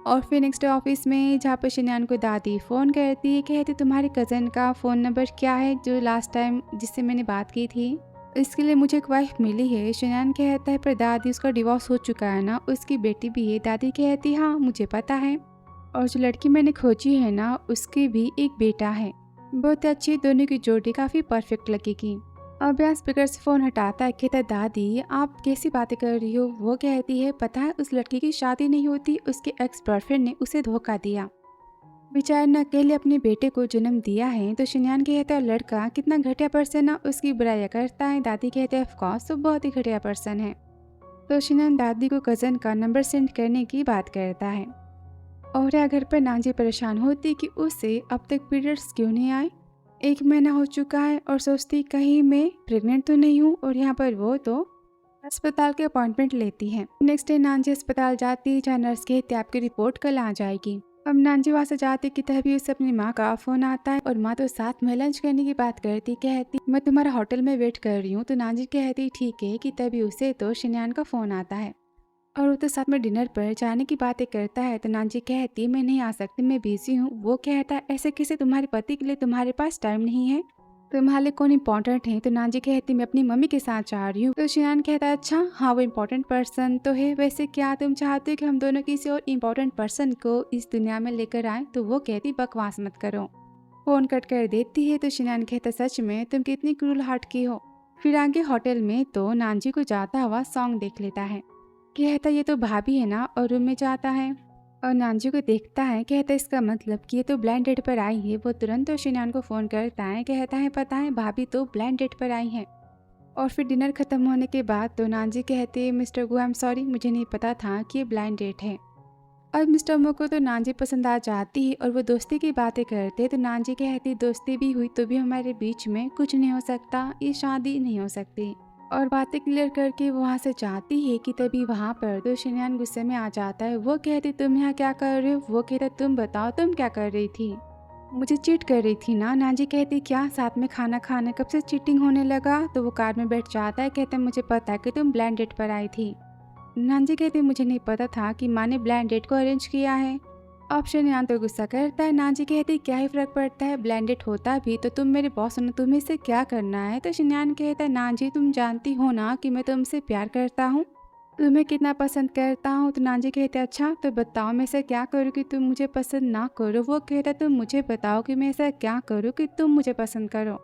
और फिर नेक्स्ट ऑफिस में जहाँ पर शनियान को दादी फ़ोन करती है, कहती तुम्हारे कज़न का फ़ोन नंबर क्या है जो लास्ट टाइम जिससे मैंने बात की थी, इसके लिए मुझे एक वाइफ मिली है। शनियान कहता है पर दादी उसका डिवोर्स हो चुका है ना, उसकी बेटी भी है। दादी कहती हाँ मुझे पता है, और जो लड़की मैंने खोजी है ना उसके भी एक बेटा है। बहुत अच्छी, दोनों की जोड़ी काफ़ी परफेक्ट लगेगी। अब यहाँ स्पीकर से फ़ोन हटाता है, कहता है दादी आप कैसी बातें कर रही हो। वो कहती है पता है उस लड़की की शादी नहीं होती, उसके एक्स बॉयफ्रेंड ने उसे धोखा दिया, बेचारे ने अकेले अपने बेटे को जन्म दिया है। तो शनियान कहता है लड़का कितना घटिया पर्सन है, उसकी बुराइयां करता है। दादी कहते हैं ऑफकोर्स तो बहुत ही घटिया पर्सन है। तो शनियान दादी को कज़न का नंबर सेंड करने की बात करता है। और यहाँ घर पर नानजी परेशान होती कि उससे अब तक पीरियड्स क्यों नहीं आए। 1 महीना हो चुका है और सोचती कहीं मैं प्रेग्नेंट तो नहीं हूँ, और यहाँ पर वो तो अस्पताल के अपॉइंटमेंट लेती है। नेक्स्ट डे नानजी अस्पताल जाती है जहाँ नर्स कहती है आपकी रिपोर्ट कल आ जाएगी। अब नानजी वहाँ से जाती कि तभी उसे अपनी माँ का फोन आता है और माँ तो साथ में लंच करने की बात करती, कहती मैं तुम्हारा होटल में वेट कर रही हूँ। तो नानजी कहती ठीक है कि तभी उसे तो शनियान का फोन आता है और वो तो साथ में डिनर पर जाने की बातें करता है। तो नानजी कहती मैं नहीं आ सकती, मैं बिजी हूँ। वो कहता है ऐसे कैसे, तुम्हारे पति के लिए तुम्हारे पास टाइम नहीं है, तुम्हारे लिए कौन इम्पोर्टेंट है। तो नानजी कहती मैं अपनी मम्मी के साथ जा रही हूँ। तो शनियान कहता है अच्छा हाँ वो इम्पोर्टेंट पर्सन तो है, वैसे क्या तुम चाहते हो कि हम दोनों किसी और इम्पोर्टेंट पर्सन को इस दुनिया में लेकर आए। तो वो कहती बकवास मत करो, फोन कट कर देती है। तो शनियान कहता सच में तुम कितनी क्रूल हार्ट की हो। फिर आगे होटल में तो नानजी को जाता हुआ सॉन्ग देख लेता है, कहता ये तो भाभी है ना, और रूम में जाता है और नानजी को देखता है, कहता इसका मतलब कि ये तो ब्लाइंड डेट पर आई है। वो तुरंत तो शनियान को फ़ोन करता है, कहता है पता है भाभी तो ब्लाइंड डेट पर आई है। और फिर डिनर खत्म होने के बाद तो नानजी कहते mister go I am sorry, मुझे नहीं पता था कि ये ब्लाइंड डेट है। और मिस्टर मो को तो नानजी पसंद आ जाती है और वो दोस्ती की बातें करते। तो नानजी कहती दोस्ती भी हुई तो भी हमारे बीच में कुछ नहीं हो सकता, ये शादी नहीं हो सकती। और बातें क्लियर करके वो वहाँ से जाती है कि तभी वहाँ पर तो शनियान गुस्से में आ जाता है। वो कहती तुम यहाँ क्या कर रहे हो। वो कहता तुम बताओ तुम क्या कर रही थी, मुझे चीट कर रही थी ना। नानजी कहती क्या साथ में खाना खाने कब से चीटिंग होने लगा। तो वो कार में बैठ जाता है, कहता मुझे पता है कि तुम ब्लाइंड डेट पर आई थी। नानजी कहती मुझे नहीं पता था कि माँ ने ब्लाइंड डेट को अरेंज किया है। अब शनियान तो गुस्सा करता है। नानजी कहती क्या ही फर्क पड़ता है, ब्लेंडेड होता भी तो तुम मेरे बॉस हो ना, तुम्हें इससे क्या करना है। तो शनियान कहता है नानजी तुम जानती हो ना कि मैं तुमसे प्यार करता हूँ, तुम्हें कितना पसंद करता हूँ। तो नानजी कहते अच्छा तो बताओ मैं ऐसा क्या करूँ कि तुम मुझे पसंद ना करो। वो कहता तुम मुझे बताओ कि मैं ऐसा क्या करूँ कि तुम मुझे पसंद करो।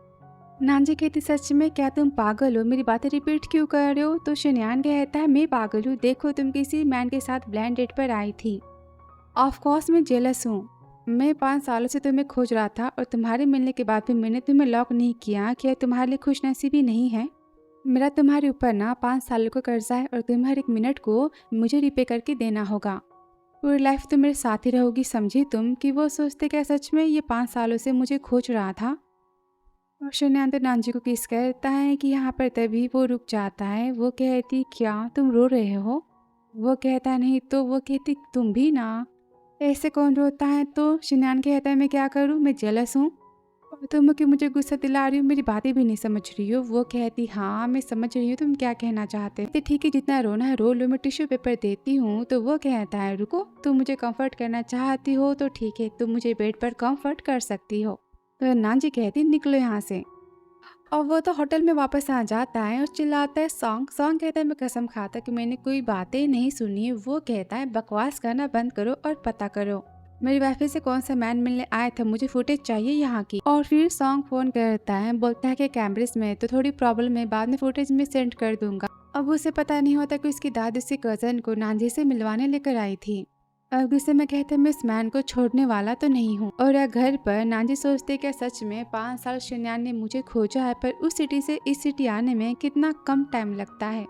नानजी कहती सच में क्या तुम पागल हो, मेरी बातें रिपीट क्यों कर रहे हो। तो शनियान कहता है मैं पागल हूँ, देखो तुम किसी मैन के साथ ब्लाइंड डेट पर आई थी। ऑफ कोर्स मैं जेलस हूँ, मैं 5 सालों से तुम्हें खोज रहा था और तुम्हारे मिलने के बाद भी मैंने तुम्हें लॉक नहीं किया। क्या तुम्हारे लिए खुशनसीबी नहीं है। मेरा तुम्हारे ऊपर ना 5 सालों का कर्जा है और तुम्हें हर एक मिनट को मुझे रिपे करके देना होगा। पूरी लाइफ तो मेरे साथ ही रहोगी, समझी तुम। कि वो सोचते क्या सच में ये 5 सालों से मुझे खोज रहा था। और शनियान तो नानजी को किस कहता है कि यहाँ पर तभी वो रुक जाता है। वो कहती क्या तुम रो रहे हो। वो कहता नहीं। तो वो कहती तुम भी ना, ऐसे कौन रोता है। तो शनियान कहता है मैं क्या करूं, मैं जेलस हूँ और तुम कि मुझे गुस्सा दिला रही हो, मेरी बातें भी नहीं समझ रही हो। वो कहती हाँ मैं समझ रही हूँ तुम क्या कहना चाहते हो। ठीक है जितना रोना है रो लो, मैं टिश्यू पेपर देती हूँ। तो वो कहता है रुको, तुम मुझे कंफर्ट करना चाहती हो तो ठीक है, तुम मुझे बेड पर कंफर्ट कर सकती हो। तो नानजी कहती निकलो यहाँ से। और वो तो होटल में वापस आ जाता है और चिल्लाता है सॉन्ग। सॉन्ग कहता है मैं कसम खाता कि मैंने कोई बातें नहीं सुनी। वो कहता है बकवास करना बंद करो और पता करो मेरी वाइफ से कौन सा मैन मिलने आया था, मुझे फुटेज चाहिए यहाँ की। और फिर सॉन्ग फोन करता है, बोलता है कि कैमरेज में तो थोड़ी प्रॉब्लम है, बाद में फुटेज में सेंड कर दूंगा। अब उसे पता नहीं होता कि उसकी दादी उसके कजन को नानजी से मिलवाने लेकर आई थी। अब गुस्से में कहते मैं इस मैन को छोड़ने वाला तो नहीं हूँ। और घर पर नानजी सोचते क्या सच में 5 साल शनियान ने मुझे खोजा है, पर उस सिटी से इस सिटी आने में कितना कम टाइम लगता है,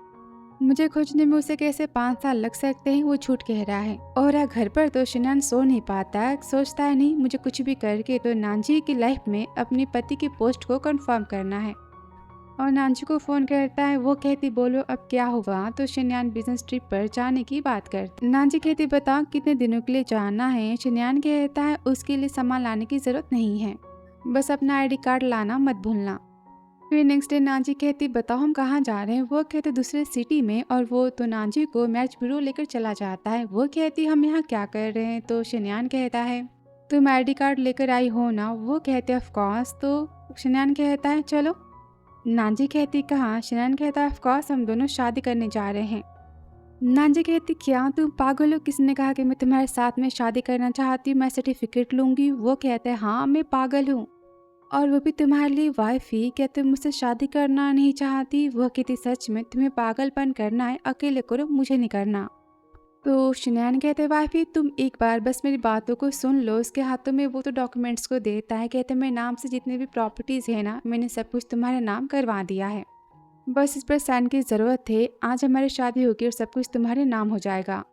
मुझे खोजने में उसे कैसे 5 साल लग सकते हैं। वो झूठ कह रहा है। और घर पर तो शनियान सो नहीं पाता, सोचता है नहीं मुझे कुछ भी करके तो नानजी की लाइफ में अपने पति की पोस्ट को कंफर्म करना है। और नानजी को फोन करता है। वो कहती बोलो अब क्या हुआ। तो शनियान बिजनेस ट्रिप पर जाने की बात करती। नानजी कहती बताओ कितने दिनों के लिए जाना है। शनियान कहता है उसके लिए सामान लाने की जरूरत नहीं है, बस अपना ID कार्ड लाना मत भूलना। फिर नेक्स्ट डे नानजी कहती बताओ हम कहाँ जा रहे हैं। वो कहते दूसरे सिटी में। और वो तो नानजी को मैच ब्यूरो लेकर चला जाता है। वो कहती हम यहाँ क्या कर रहे हैं। तो शनियान कहता है तुम ID कार्ड लेकर आई हो ना। वो कहते ऑफ कोर्स। तो शनियान कहता है चलो। नानजी कहती कहाँ। शनियान कहता ऑफ कोर्स हम दोनों शादी करने जा रहे हैं। नानजी कहती क्या तुम पागल हो, किसने कहा कि मैं तुम्हारे साथ में शादी करना चाहती हूँ, मैं सर्टिफिकेट लूंगी। वो कहता है हाँ मैं पागल हूँ और वो भी तुम्हारे लिए वाइफ ही, क्या तुम मुझसे शादी करना नहीं चाहती। वो कहती सच में तुम्हें पागलपन करना है, अकेले करो मुझे नहीं करना। तो शनियान कहते वाइफ ही तुम एक बार बस मेरी बातों को सुन लो। उसके हाथों में वो तो डॉक्यूमेंट्स को देता है, कहते मेरे नाम से जितने भी प्रॉपर्टीज है ना मैंने सब कुछ तुम्हारे नाम करवा दिया है, बस इस पर साइन की जरूरत है। आज हमारी शादी होगी और सब कुछ तुम्हारे नाम हो जाएगा।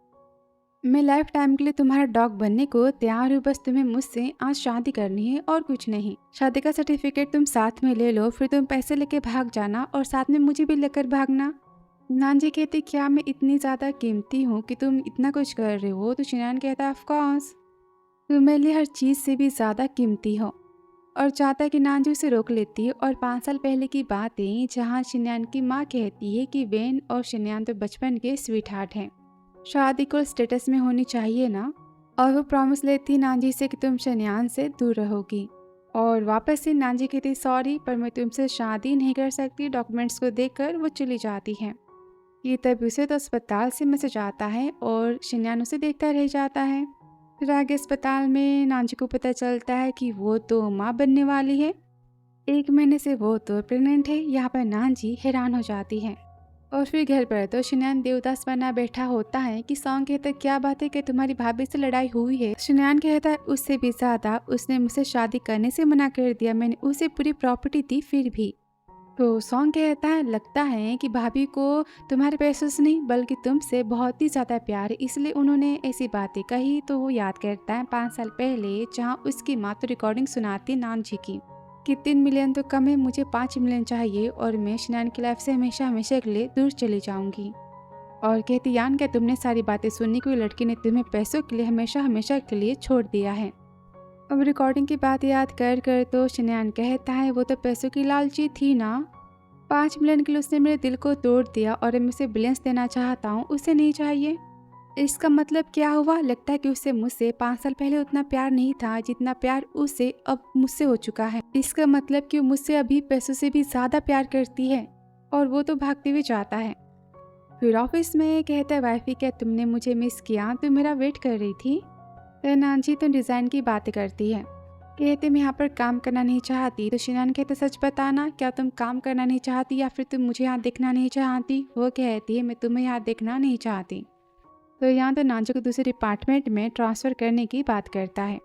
मैं लाइफ टाइम के लिए तुम्हारा डॉग बनने को तैयार हूँ, बस तुम्हें मुझसे आज शादी करनी है और कुछ नहीं। शादी का सर्टिफिकेट तुम साथ में ले लो, फिर तुम पैसे लेके भाग जाना और साथ में मुझे भी लेकर भागना। नानजी कहती, क्या मैं इतनी ज़्यादा कीमती हूँ कि तुम इतना कुछ कर रहे हो? तो शिनयान कहता, ऑफ कोर्स तुम मेरे लिए हर चीज़ से भी ज़्यादा कीमती हो। और चाहता है कि नानजी उसे रोक लेती है। और 5 साल पहले की बातें जहाँ शिनयान की माँ कहती है कि वेन और शिनयान तो बचपन के स्वीट हार्ट हैं, शादी को स्टेटस में होनी चाहिए ना। और वो प्रॉमिस लेती नानजी से कि तुम शिनयान से दूर रहोगी। और वापस से नानजी कहती, सॉरी पर मैं तुमसे शादी नहीं कर सकती। डॉक्यूमेंट्स को देखकर वो चली जाती है। ये तभी उसे तो अस्पताल से मैसेज आता है और शिनयान उसे देखता रह जाता है। फिर आगे अस्पताल में नानजी को पता चलता है कि वो तो माँ बनने वाली है। 1 महीने से वो तो प्रेग्नेंट है। यहाँ पर नानजी हैरान हो जाती है। और फिर घर पर तो शिनयान देवदास बना बैठा होता है कि सॉन्ग कहता है, क्या बात है कि तुम्हारी भाभी से लड़ाई हुई है? शिनयान कहता है, उससे भी ज्यादा उसने मुझसे शादी करने से मना कर दिया। मैंने उसे पूरी प्रॉपर्टी दी फिर भी। तो सॉन्ग कहता है, लगता है कि भाभी को तुम्हारे पैसों से नहीं बल्कि तुमसे बहुत ही ज़्यादा प्यार है, इसलिए उन्होंने ऐसी बातें कही। तो वो याद करता है 5 साल पहले जहाँ उसकी माँ तो रिकॉर्डिंग सुनाती नानजी की कि 3 मिलियन तो कम है, मुझे 5 मिलियन चाहिए और मैं शिनयान की लाइफ से हमेशा हमेशा के लिए दूर चली जाऊंगी। और कहती, यान क्या तुमने सारी बातें सुनी? कोई लड़की ने तुम्हें पैसों के लिए हमेशा हमेशा के लिए छोड़ दिया है। अब रिकॉर्डिंग की बात याद कर कर तो शिनयान कहता है, वो तो पैसों की लालची थी ना। 5 मिलियन के लिए उसने मेरे दिल को तोड़ दिया और मैं उसे बिलियंस देना चाहता हूँ, उसे नहीं चाहिए। इसका मतलब क्या हुआ? लगता है कि उसे मुझसे 5 साल पहले उतना प्यार नहीं था जितना प्यार उसे अब मुझसे हो चुका है। इसका मतलब कि वो मुझसे अभी पैसों से भी ज्यादा प्यार करती है। और वो तो भागते हुए जाता है। फिर ऑफिस में कहता है, वाइफी क्या तुमने मुझे मिस किया? तुम मेरा वेट कर रही थी? तो नानजी तो डिज़ाइन की बातें करती है। कहते, मैं यहाँ पर काम करना नहीं चाहती। तो शिनयान कहते, सच बताना, क्या तुम काम करना नहीं चाहती या फिर तुम मुझे यहाँ देखना नहीं चाहती? वो कहती है, मैं तुम्हें यहाँ देखना नहीं चाहती। तो यहाँ तो नानजी को दूसरे डिपार्टमेंट में ट्रांसफ़र करने की बात करता है।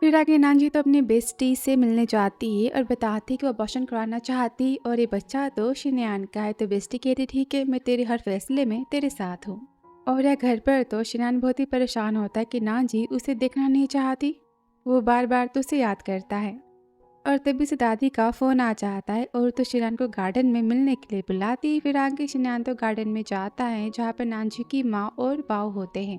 फिर आगे नानजी तो अपनी बेस्टी से मिलने जाती है और बताती है कि वो अबॉर्शन करवाना चाहती और ये बच्चा तो शिनयान का है। तो बेस्टी कहती, ठीक है, मैं तेरे हर फैसले में तेरे साथ हूँ। और यह घर पर तो शिनयान बहुत ही परेशान होता है कि नानजी उसे देखना नहीं चाहती। वो बार बार तो उसे याद करता है। और तभी से दादी का फ़ोन आ जाता है और तो शिनयान को गार्डन में मिलने के लिए बुलाती है। फिर आगे शिनयान तो गार्डन में जाता है जहाँ पर नानजी की माँ और बाव होते हैं।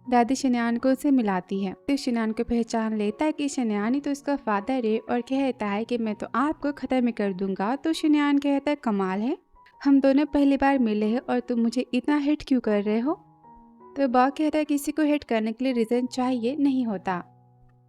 दादी शिनयान को उसे मिलाती है। तो शिनयान को पहचान लेता है कि शिनयान ही तो उसका फादर है और कहता है कि मैं तो आपको खत्म कर दूंगा। तो शिनयान कहता है, कमाल है, हम दोनों पहली बार मिले हैं और तुम मुझे इतना हिट क्यों कर रहे हो? तो बाव कहता है, किसी को हिट करने के लिए रीज़न चाहिए नहीं होता,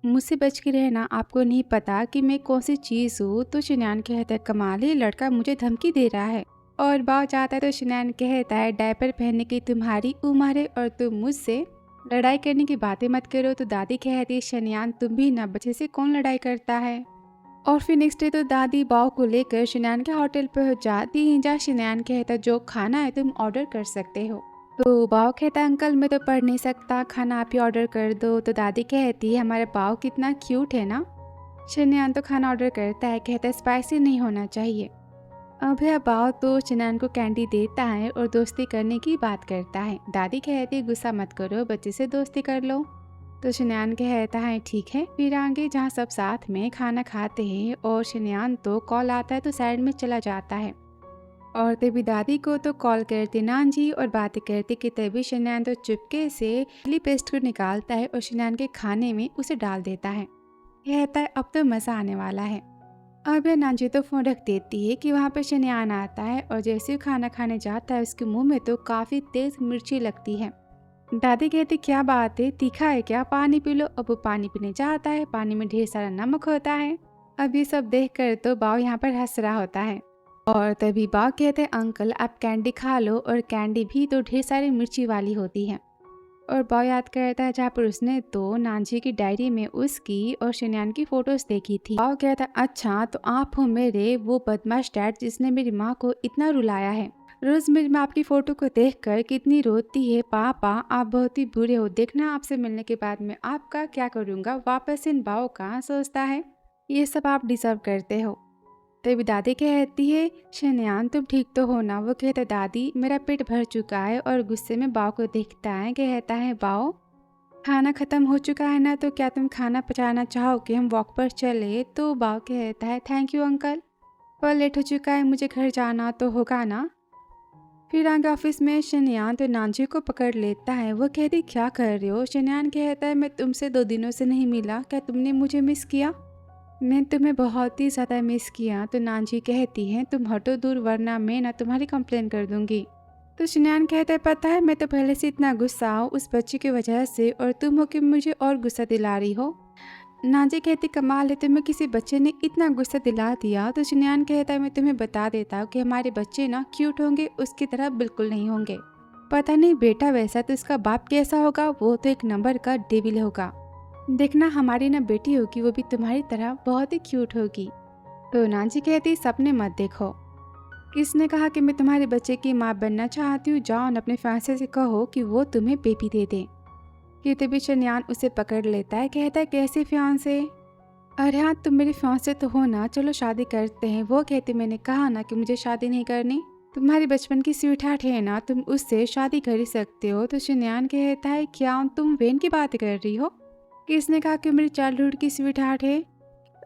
मुझसे बच के रहना। आपको नहीं पता कि मैं कौन सी चीज़ हूँ। तो शिनयान कहता है, कमाल है, लड़का मुझे धमकी दे रहा है। और बाव जाता है तो शिनयान कहता है, डायपर पहनने की तुम्हारी उम्र है और तुम मुझसे लड़ाई करने की बातें मत करो। तो दादी कहती है, शिनयान तुम भी ना, बच्चे से कौन लड़ाई करता है? और फिर नेक्स्ट डे तो दादी बाव को लेकर शिनयान के होटल पर जाती है जहाँ शिनयान कहता है, जो खाना है तुम ऑर्डर कर सकते हो। तो बाव कहता है, अंकल मैं तो पढ़ नहीं सकता, खाना आप ही ऑर्डर कर दो। तो दादी कहती है, हमारे बाव कितना क्यूट है ना। शिनयान तो खाना ऑर्डर करता है, कहता है स्पाइसी नहीं होना चाहिए। अब यह बाव तो शिनयान को कैंडी देता है और दोस्ती करने की बात करता है। दादी कहती है, गुस्सा मत करो, बच्चे से दोस्ती कर लो। तो शिनयान कहता है, ठीक है। फिर आगे जहाँ सब साथ में खाना खाते हैं और शिनयान तो कॉल आता है तो साइड में चला जाता है। और तभी दादी को तो कॉल करती नानजी और बातें करती कि तभी शिनयान तो चुपके से चिली पेस्ट को निकालता है और शिनयान के खाने में उसे डाल देता है। कहता है, अब तो मज़ा आने वाला है। अब यह नानजी तो फ़ोन रख देती है कि वहाँ पर शिनयान आता है और जैसे ही खाना खाने जाता है उसके मुंह में तो काफ़ी तेज़ मिर्ची लगती है। दादी कहती, क्या बात है, तीखा है क्या? पानी पी लो। अब वो पानी पीने जाता है, पानी में ढेर सारा नमक होता है। अब ये सब देख कर तो बाव यहाँ पर हंस रहा होता है। और तभी बाव कहते हैं, अंकल आप कैंडी खा लो। और कैंडी भी तो ढेर सारी मिर्ची वाली होती है। और बाव याद करता है जहाँ पर उसने तो नानजी की डायरी में उसकी और शिनयान की फोटोज देखी थी। बाव कहता है, अच्छा तो आप हो मेरे वो बदमाश डैड जिसने मेरी माँ को इतना रुलाया है। रोज मैं आपकी फोटो को देखकर कितनी रोती है। पापा आप बहुत ही बुरे हो, देखना आपसे मिलने के बाद मैं आपका क्या करूँगा। वापस इन बाव का सोचता है, ये सब आप डिजर्व करते हो। तभी दादी कहती है, शनियान तुम ठीक तो हो ना? वो कहता है, दादी मेरा पेट भर चुका है। और गुस्से में बाव को देखता है, कहता है, बाव खाना खत्म हो चुका है ना, तो क्या तुम खाना पचाना चाहोगे? हम वॉक पर चले? तो बाव कहता है, थैंक यू अंकल, पर लेट हो चुका है, मुझे घर जाना तो होगा ना। फिर आगे ऑफिस में शनियान तो नांजी को पकड़ लेता है। वो कहती, क्या कर रहे हो? शनियान कहता है, मैं तुमसे 2 दिनों से नहीं मिला, क्या तुमने मुझे मिस किया? मैं तुम्हें बहुत ही ज़्यादा मिस किया। तो नांजी कहती है, तुम हटो दूर वरना मैं ना तुम्हारी कंप्लेन कर दूंगी। तो शनियान कहता है, पता है मैं तो पहले से इतना गुस्सा हूँ उस बच्चे की वजह से, और तुम हो कि मुझे और गुस्सा दिला रही हो। नांजी कहती, कमाल है, तुम्हें किसी बच्चे ने इतना गुस्सा दिला दिया। तो शनियान कहता है, मैं तुम्हें बता देता हूँ कि हमारे बच्चे ना क्यूट होंगे, उसकी तरह बिल्कुल नहीं होंगे। पता नहीं बेटा वैसा तो इसका बाप कैसा होगा, वो तो एक नंबर का डेविल होगा। देखना हमारी ना बेटी होगी, वो भी तुम्हारी तरह बहुत ही क्यूट होगी। तो नांजी कहती, सपने मत देखो। किसने कहा कि मैं तुम्हारे बच्चे की माँ बनना चाहती हूँ? जाओ न अपने फैंसे से कहो कि वो तुम्हें बेबी दे दे। कि तभी शनियान उसे पकड़ लेता है, कहता है, कैसे फियांसे? अरे हाँ, तुम मेरी फियांसे तो हो ना, चलो शादी करते हैं। वो कहती, मैंने कहा ना कि मुझे शादी नहीं करनी। तुम्हारी बचपन की स्वीटहार्ट है ना, तुम उससे शादी कर ही सकते हो। तो शनियान कहता है, क्या तुम वेन की बात कर रही हो? किसने कहा कि मेरी चाइल्डहुड की स्वीटहार्ट है?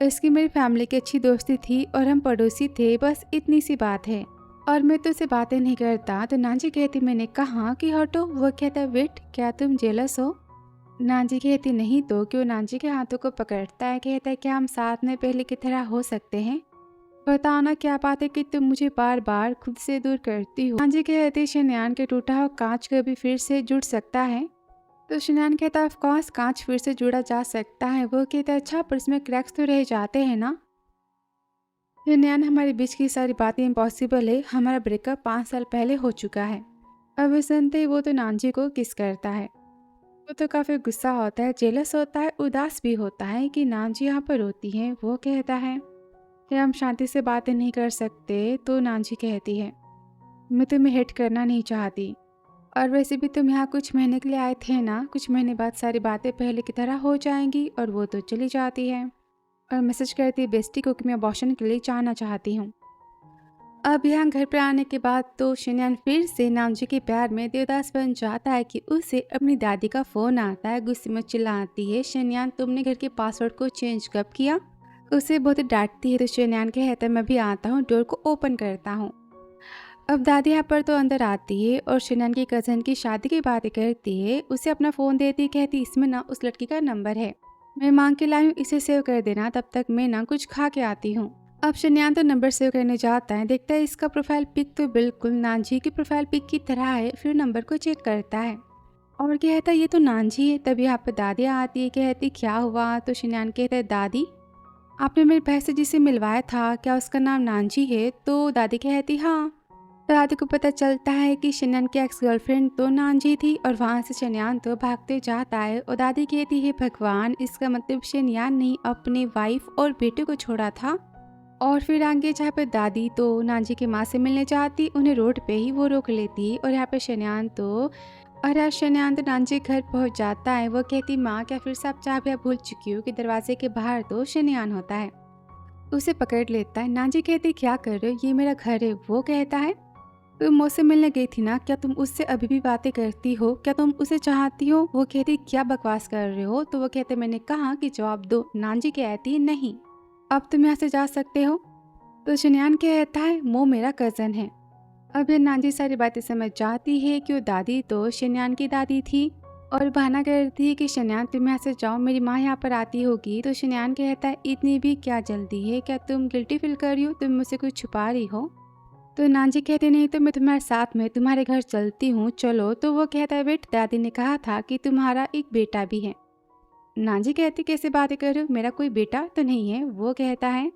इसकी मेरी फैमिली की अच्छी दोस्ती थी और हम पड़ोसी थे, बस इतनी सी बात है। और मैं तो उसे बातें नहीं करता। तो नांजी कहती, मैंने कहा कि हटो। वो कहता है, वेट, क्या तुम जेलस हो? नांजी कहती, नहीं तो क्यों? नांजी के हाथों को पकड़ता है, कहता है, क्या हम साथ में पहले की तरह हो सकते हैं? बताओ ना क्या बात है कि तुम मुझे बार बार खुद से दूर करती हो? नांजी कहती, शनियान के टूटा हुआ कांच कभी फिर से जुड़ सकता है? तो शनियान कहता है, ऑफ कोर्स कांच फिर से जुड़ा जा सकता है। वो कहता है, अच्छा, पर इसमें क्रैक्स तो रह जाते हैं ना? शनियान, हमारे बीच की सारी बातें इम्पॉसिबल है, हमारा ब्रेकअप 5 साल पहले हो चुका है। अब सुनते ही वो तो नांजी को किस करता है। वो तो काफ़ी गुस्सा होता है, जेलस होता है, उदास भी होता है कि नांजी यहाँ पर होती है। वो कहता है कि हम शांति से बातें नहीं कर सकते। तो नांजी कहती है, मैं तुम्हें हिट करना नहीं चाहती, और वैसे भी तुम यहाँ कुछ महीने के लिए आए थे ना, कुछ महीने बाद सारी बातें पहले की तरह हो जाएंगी। और वो तो चली जाती है और मैसेज करती है बेस्टी को कि मैं अबॉर्शन के लिए जाना चाहती हूँ। अब यहाँ घर पर आने के बाद तो शनियान फिर से नांजी के प्यार में देवदास बन जाता है कि उसे अपनी दादी का फ़ोन आता है। गुस्से में चिल्लाती है, शनियान तुमने घर के पासवर्ड को चेंज कब किया? उसे बहुत डांटती है। तो शनियान कहता है, मैं भी आता हूँ, डोर को ओपन करता हूँ। अब दादी यहाँ पर तो अंदर आती है और शनियान की कज़न की शादी की बातें करती है। उसे अपना फ़ोन देती, कहती, इसमें ना उस लड़की का नंबर है, मैं मांग के लाई हूँ, इसे सेव कर देना, तब तक मैं ना कुछ खा के आती हूँ। अब शनियान तो नंबर सेव करने जाता है, देखता है इसका प्रोफाइल पिक तो बिल्कुल नांजी की प्रोफाइल पिक की तरह है। फिर नंबर को चेक करता है और कहता है, ये तो नांजी है। तभी यहाँ पर दादी आती है, कहती, क्या हुआ? तो शनियान कहता है, दादी आपने मेरे भाई से जिसे मिलवाया था, क्या उसका नाम नांजी है? तो दादी कहती, हाँ। तो दादी को पता चलता है कि शनियान की एक्स गर्लफ्रेंड तो नांजी थी, और वहाँ से शनियान तो भागते जाता है। और दादी कहती है, भगवान, इसका मतलब शनियान ने अपने वाइफ और बेटे को छोड़ा था। और फिर आगे जहाँ पे दादी तो नांजी की माँ से मिलने जाती, उन्हें रोड पे ही वो रोक लेती। और यहाँ पे शनियान तो नांजी घर पहुँच जाता है। वो कहती, माँ क्या फिर से आप चाबियाँ भूल चुकी हो? कि दरवाजे के बाहर तो शनियान होता है, उसे पकड़ लेता है। नांजी कहती, क्या कर रहे हो, ये मेरा घर है। वो कहता है, तुम मुझसे मिलने गई थी ना, क्या तुम उससे अभी भी बातें करती हो? क्या तुम उसे चाहती हो? वो कहती, क्या बकवास कर रहे हो? तो वो कहते, मैंने कहा कि जवाब दो। नांजी कहती, नहीं, अब तुम यहाँ से जा सकते हो। तो शनियान कहता है, वो मेरा कज़न है। अब ये नांजी सारी बातें समझ जाती है कि वो दादी तो शनियान की दादी थी, और बहाना करती है कि शनियान तुम यहाँ से जाओ, मेरी माँ यहाँ पर आती होगी। तो शनियान कहता है, इतनी भी क्या जल्दी है? क्या तुम गिल्टी फील कर रही हो? तुम मुझसे कुछ छुपा रही हो? तो नांजी कहती, नहीं तो मैं तुम्हारे साथ में तुम्हारे घर चलती हूँ, चलो। तो वो कहता है, बेट, दादी ने कहा था कि तुम्हारा एक बेटा भी है। नांजी कहती, कैसे बातें कर रहे हो, मेरा कोई बेटा तो नहीं है। वो कहता है,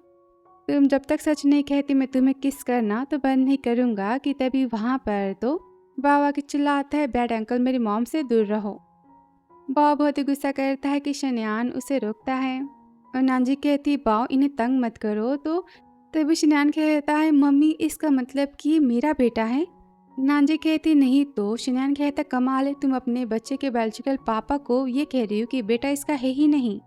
तुम जब तक सच नहीं कहती मैं तुम्हें किस करना तो बंद नहीं करूँगा। कि तभी वहाँ पर तो बाबा के चिल्लाता है, बैड अंकल, मेरी मॉम से दूर रहो। बाबा बहुत ही गुस्सा करता है कि शनियान उसे रोकता है, और नांजी कहती, बाओ इन्हें तंग मत करो। तो तभी शनियान कहता है, मम्मी इसका मतलब कि ये मेरा बेटा है? नांजी कहती, नहीं तो। शनियान कहता, कमाल है, तुम अपने बच्चे के बायोलॉजिकल पापा को ये कह रही हो कि बेटा इसका है ही नहीं।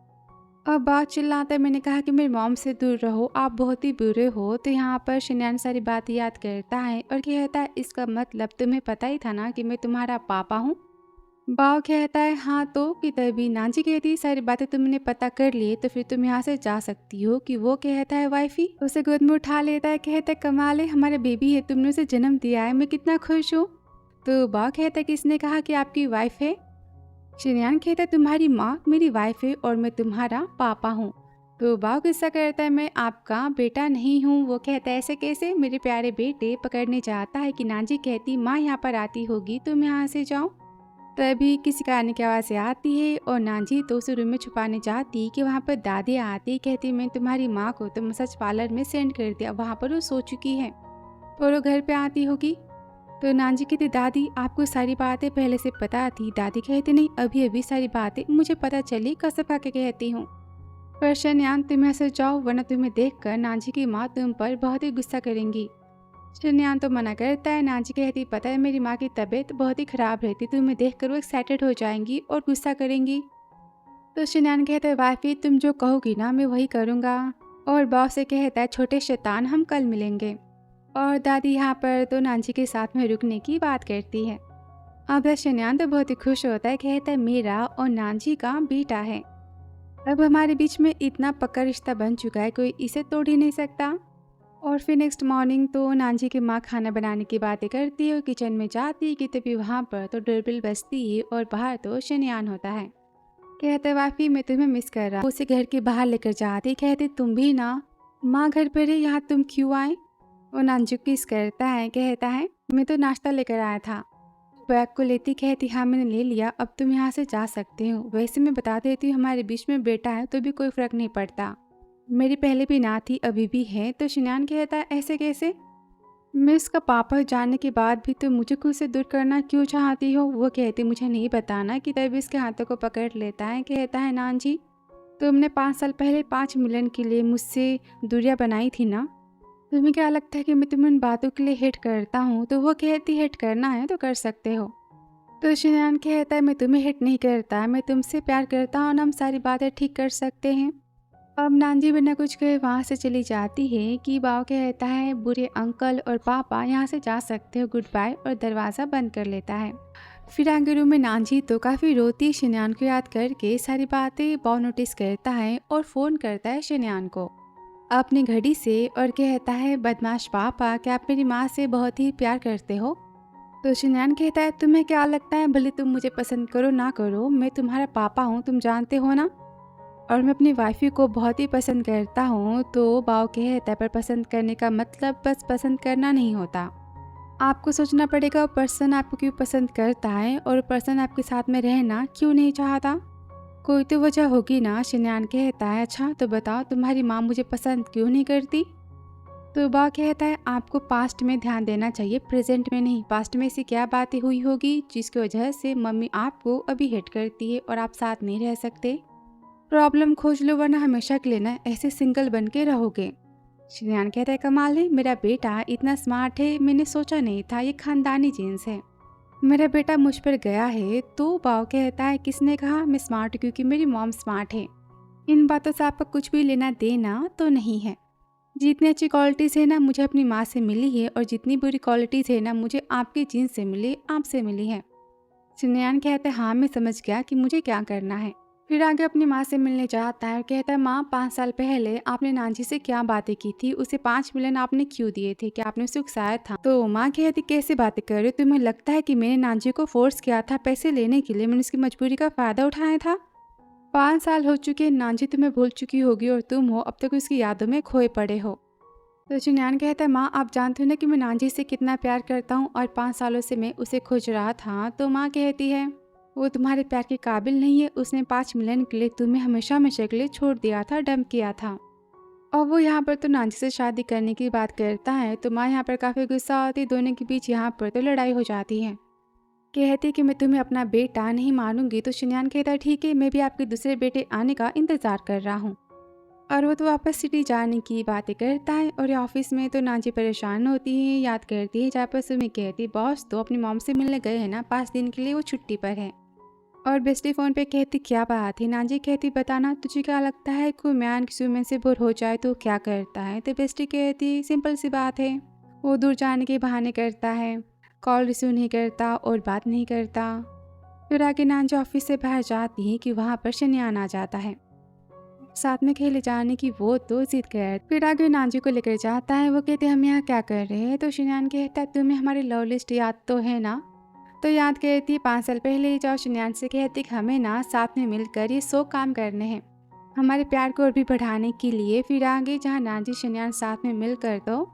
और बात चिल्लाते मैंने कहा कि मेरी मॉम से दूर रहो, आप बहुत ही बुरे हो। तो यहाँ पर शनान सारी बात याद करता है और कहता है इसका मतलब तुम्हें पता ही था ना कि मैं तुम्हारा पापा हूँ। बाव कहता है हाँ तो कि तभी नांजी कहती सारी बातें तुमने पता कर लिए तो फिर तुम यहाँ से जा सकती हो। कि वो कहता है वाइफी, उसे गोद में उठा लेता है, कहता है कमाल है हमारे बेबी है, तुमने उसे जन्म दिया है, मैं कितना खुश हूँ। तो बाव कहता है किसने कहा कि आपकी वाइफ है। शिनयान कहता है तुम्हारी माँ मेरी वाइफ है और मैं तुम्हारा पापा हूँ। तो बाव गुस्सा करता है मैं आपका बेटा नहीं हूँ। वो कहता है ऐसे कैसे, मेरे प्यारे बेटे पकड़ने चाहता है कि नांजी कहती माँ यहाँ पर आती होगी तुम यहाँ से जाओ। तभी किसी का आने की आवाज़ आती है और नांजी तो उस रूम में छुपाने जाती कि वहाँ पर दादी आती, कहती मैं तुम्हारी माँ को तो मसाज पार्लर में सेंड कर दिया, वहाँ पर वो सो चुकी है और वो घर पे आती होगी। तो नांजी कहती दादी आपको सारी बातें पहले से पता थी। दादी कहती नहीं अभी अभी सारी बातें मुझे पता चली, कसम खा के कहती हूँ। पर शनयान तुम ऐसे जाओ वरना तुम्हें देखकर नांजी की माँ तुम पर बहुत ही गुस्सा करेंगी। शनयान तो मना करता है। नांजी कहती पता है मेरी माँ की तबीयत बहुत ही खराब रहती, तुम्हें देखकर वो एक्साइटेड हो जाएंगी और गुस्सा करेंगी। तो शनयान कहता है वाइफी तुम जो कहोगी ना मैं वही करूँगा। और बॉस से कहता है छोटे शैतान हम कल मिलेंगे। और दादी यहाँ पर तो नांजी के साथ में रुकने की बात करती है। अब शनयान तो बहुत ही खुश होता है, कहता है मेरा और नांजी का बेटा है, अब हमारे बीच में इतना पक्का रिश्ता बन चुका है कोई इसे तोड़ ही नहीं सकता। और फिर नेक्स्ट मॉर्निंग तो नांजी की माँ खाना बनाने की बातें करती है और किचन में जाती है कि तभी वहाँ पर तो डोरबेल बजती है और बाहर तो शनयान होता है। कहता है वाफी मैं तुम्हें मिस कर रहा हूँ। उसे घर के बाहर लेकर जाती, कहते तुम भी ना, माँ घर पर है यहाँ तुम क्यों आए। वो नांजू किस करता है, कहता है मैं तो नाश्ता लेकर आया था। बैग को लेती कहती हाँ मैंने ले लिया, अब तुम यहाँ से जा सकते हो। वैसे मैं बता देती हूँ हमारे बीच में बेटा है तो भी कोई फर्क नहीं पड़ता, मेरी पहले भी ना थी अभी भी है। तो शनयान कहता है ऐसे कैसे, मैं उसका पापा जानने के बाद भी तुम मुझे खुद से दूर करना क्यों चाहती हो। वो कहती मुझे नहीं बताना। कि तभी उसके हाथों को पकड़ लेता है, कहता है नानजी तुमने 5 साल पहले 5 मिलियन के लिए मुझसे दूरियां बनाई थी ना, तुम्हें क्या लगता है कि मैं तुम्हें उन बातों के लिए हिट करता हूँ। तो वो कहती हिट करना है तो कर सकते हो। तो शनयान कहता है मैं तुम्हें हिट नहीं करता, मैं तुमसे प्यार करता हूँ, हम सारी बातें ठीक कर सकते हैं। अब नांजी बिना कुछ कहे वहाँ से चली जाती है। कि बाव कहता है बुरे अंकल और पापा यहाँ से जा सकते हो, गुड बाय, और दरवाज़ा बंद कर लेता है। फिर आगे रूम में नांजी तो काफ़ी रोती शनयान को याद करके सारी बातें बाव नोटिस करता है और फ़ोन करता है शनयान को अपनी घड़ी से और कहता है बदमाश पापा क्या आप मेरी माँ से बहुत ही प्यार करते हो। तो शनयान कहता है तुम्हें क्या लगता है भले तुम मुझे पसंद करो ना करो, मैं तुम्हारा पापा हूँ, तुम जानते हो ना, और मैं अपनी वाइफी को बहुत ही पसंद करता हूँ। तो बाव कहता है पर पसंद करने का मतलब बस पसंद करना नहीं होता, आपको सोचना पड़ेगा वो पर्सन आपको क्यों पसंद करता है और पर्सन आपके साथ में रहना क्यों नहीं चाहता, कोई तो वजह होगी ना। शनयान कहता है अच्छा तो बताओ तुम्हारी माँ मुझे पसंद क्यों नहीं करती। तो बाव कहता है आपको पास्ट में ध्यान देना चाहिए, प्रेजेंट में नहीं। पास्ट में ऐसी क्या बातें हुई होगी जिसकी वजह से मम्मी आपको अभी हिट करती है और आप साथ नहीं रह सकते, प्रॉब्लम खोज लो वरना हमेशा के लिए ना ऐसे सिंगल बन के रहोगे। शनयान कहता है कमाल है मेरा बेटा इतना स्मार्ट है, मैंने सोचा नहीं था, ये खानदानी जीन्स है, मेरा बेटा मुझ पर गया है। तो बाव कहता है किसने कहा मैं स्मार्ट, क्योंकि मेरी मॉम स्मार्ट है, इन बातों से आपका कुछ भी लेना देना तो नहीं है। जितनी अच्छी क्वालिटीज़ है ना मुझे अपनी माँ से मिली है और जितनी बुरी क्वालिटीज़ है ना मुझे आपके जीन्स से मिली, आपसे मिली है। शनयान कहता है हाँ मैं समझ गया कि मुझे क्या करना है। फिर आगे अपनी माँ से मिलने जाता है और कहता है माँ 5 साल पहले आपने नांजी से क्या बातें की थी, उसे 5 मिलियन आपने क्यों दिए थे, क्या आपने उसे उकसाया था। तो माँ कहती कैसे बातें कर रहे हो, तुम्हें लगता है कि मैंने नांजी को फोर्स किया था पैसे लेने के लिए, मैंने उसकी मजबूरी का फ़ायदा उठाया था। 5 साल हो चुके, नांजी तुम्हें भूल चुकी होगी और तुम हो अब तक उसकी यादों में खोए पड़े हो। तो शनयान कहता है माँ आप जानते हो ना कि मैं नांजी से कितना प्यार करता हूँ और 5 सालों से मैं उसे खोज रहा था। तो माँ कहती है वो तुम्हारे प्यार के काबिल नहीं है, उसने 5 मिलियन के लिए तुम्हें हमेशा हमेशा के लिए छोड़ दिया था, डंप किया था, और वो यहाँ पर तो नांजी से शादी करने की बात करता है। तो माँ यहाँ पर काफ़ी गुस्सा होती, दोनों के बीच यहाँ पर तो लड़ाई हो जाती है। कहती कि मैं तुम्हें अपना बेटा नहीं मानूंगी। तो शनयान कहता है ठीक है मैं भी आपके दूसरे बेटे आने का इंतज़ार कर रहा हूँ, और वो तो वापस सिटी जाने की बातें करता है। और ऑफिस में तो नांजी परेशान होती है, याद करती है जहाँ पर सुमी कहती बॉस तो अपनी मॉम से मिलने गए हैं ना, 5 दिन के लिए वो छुट्टी पर है। और बेस्टी फ़ोन पे कहती क्या बात है। नांजी कहती बताना तुझे क्या लगता है कोई मैन किसी वुमेन से बोर हो जाए तो क्या करता है। तो बेस्टी कहती सिंपल सी बात है, वो दूर जाने के बहाने करता है, कॉल रिसीव नहीं करता और बात नहीं करता। फिर आगे नांजी ऑफिस से बाहर जाती है कि वहाँ पर शनियान आ जाता है, साथ में खेले जाने की वो तो जिद कर। फिर आगे नांजी को लेकर जाता है, वो कहते हम यहाँ क्या कर रहे हैं। तो शनियान कहता तुम्हें हमारी लव लिस्ट याद तो है ना। तो याद कहती 5 साल पहले ही जाओ। शनियान से कहती कि हमें ना साथ में मिलकर ये 100 काम करने हैं हमारे प्यार को और भी बढ़ाने के लिए। फिर आगे जहाँ नांजी शनियान साथ में मिलकर तो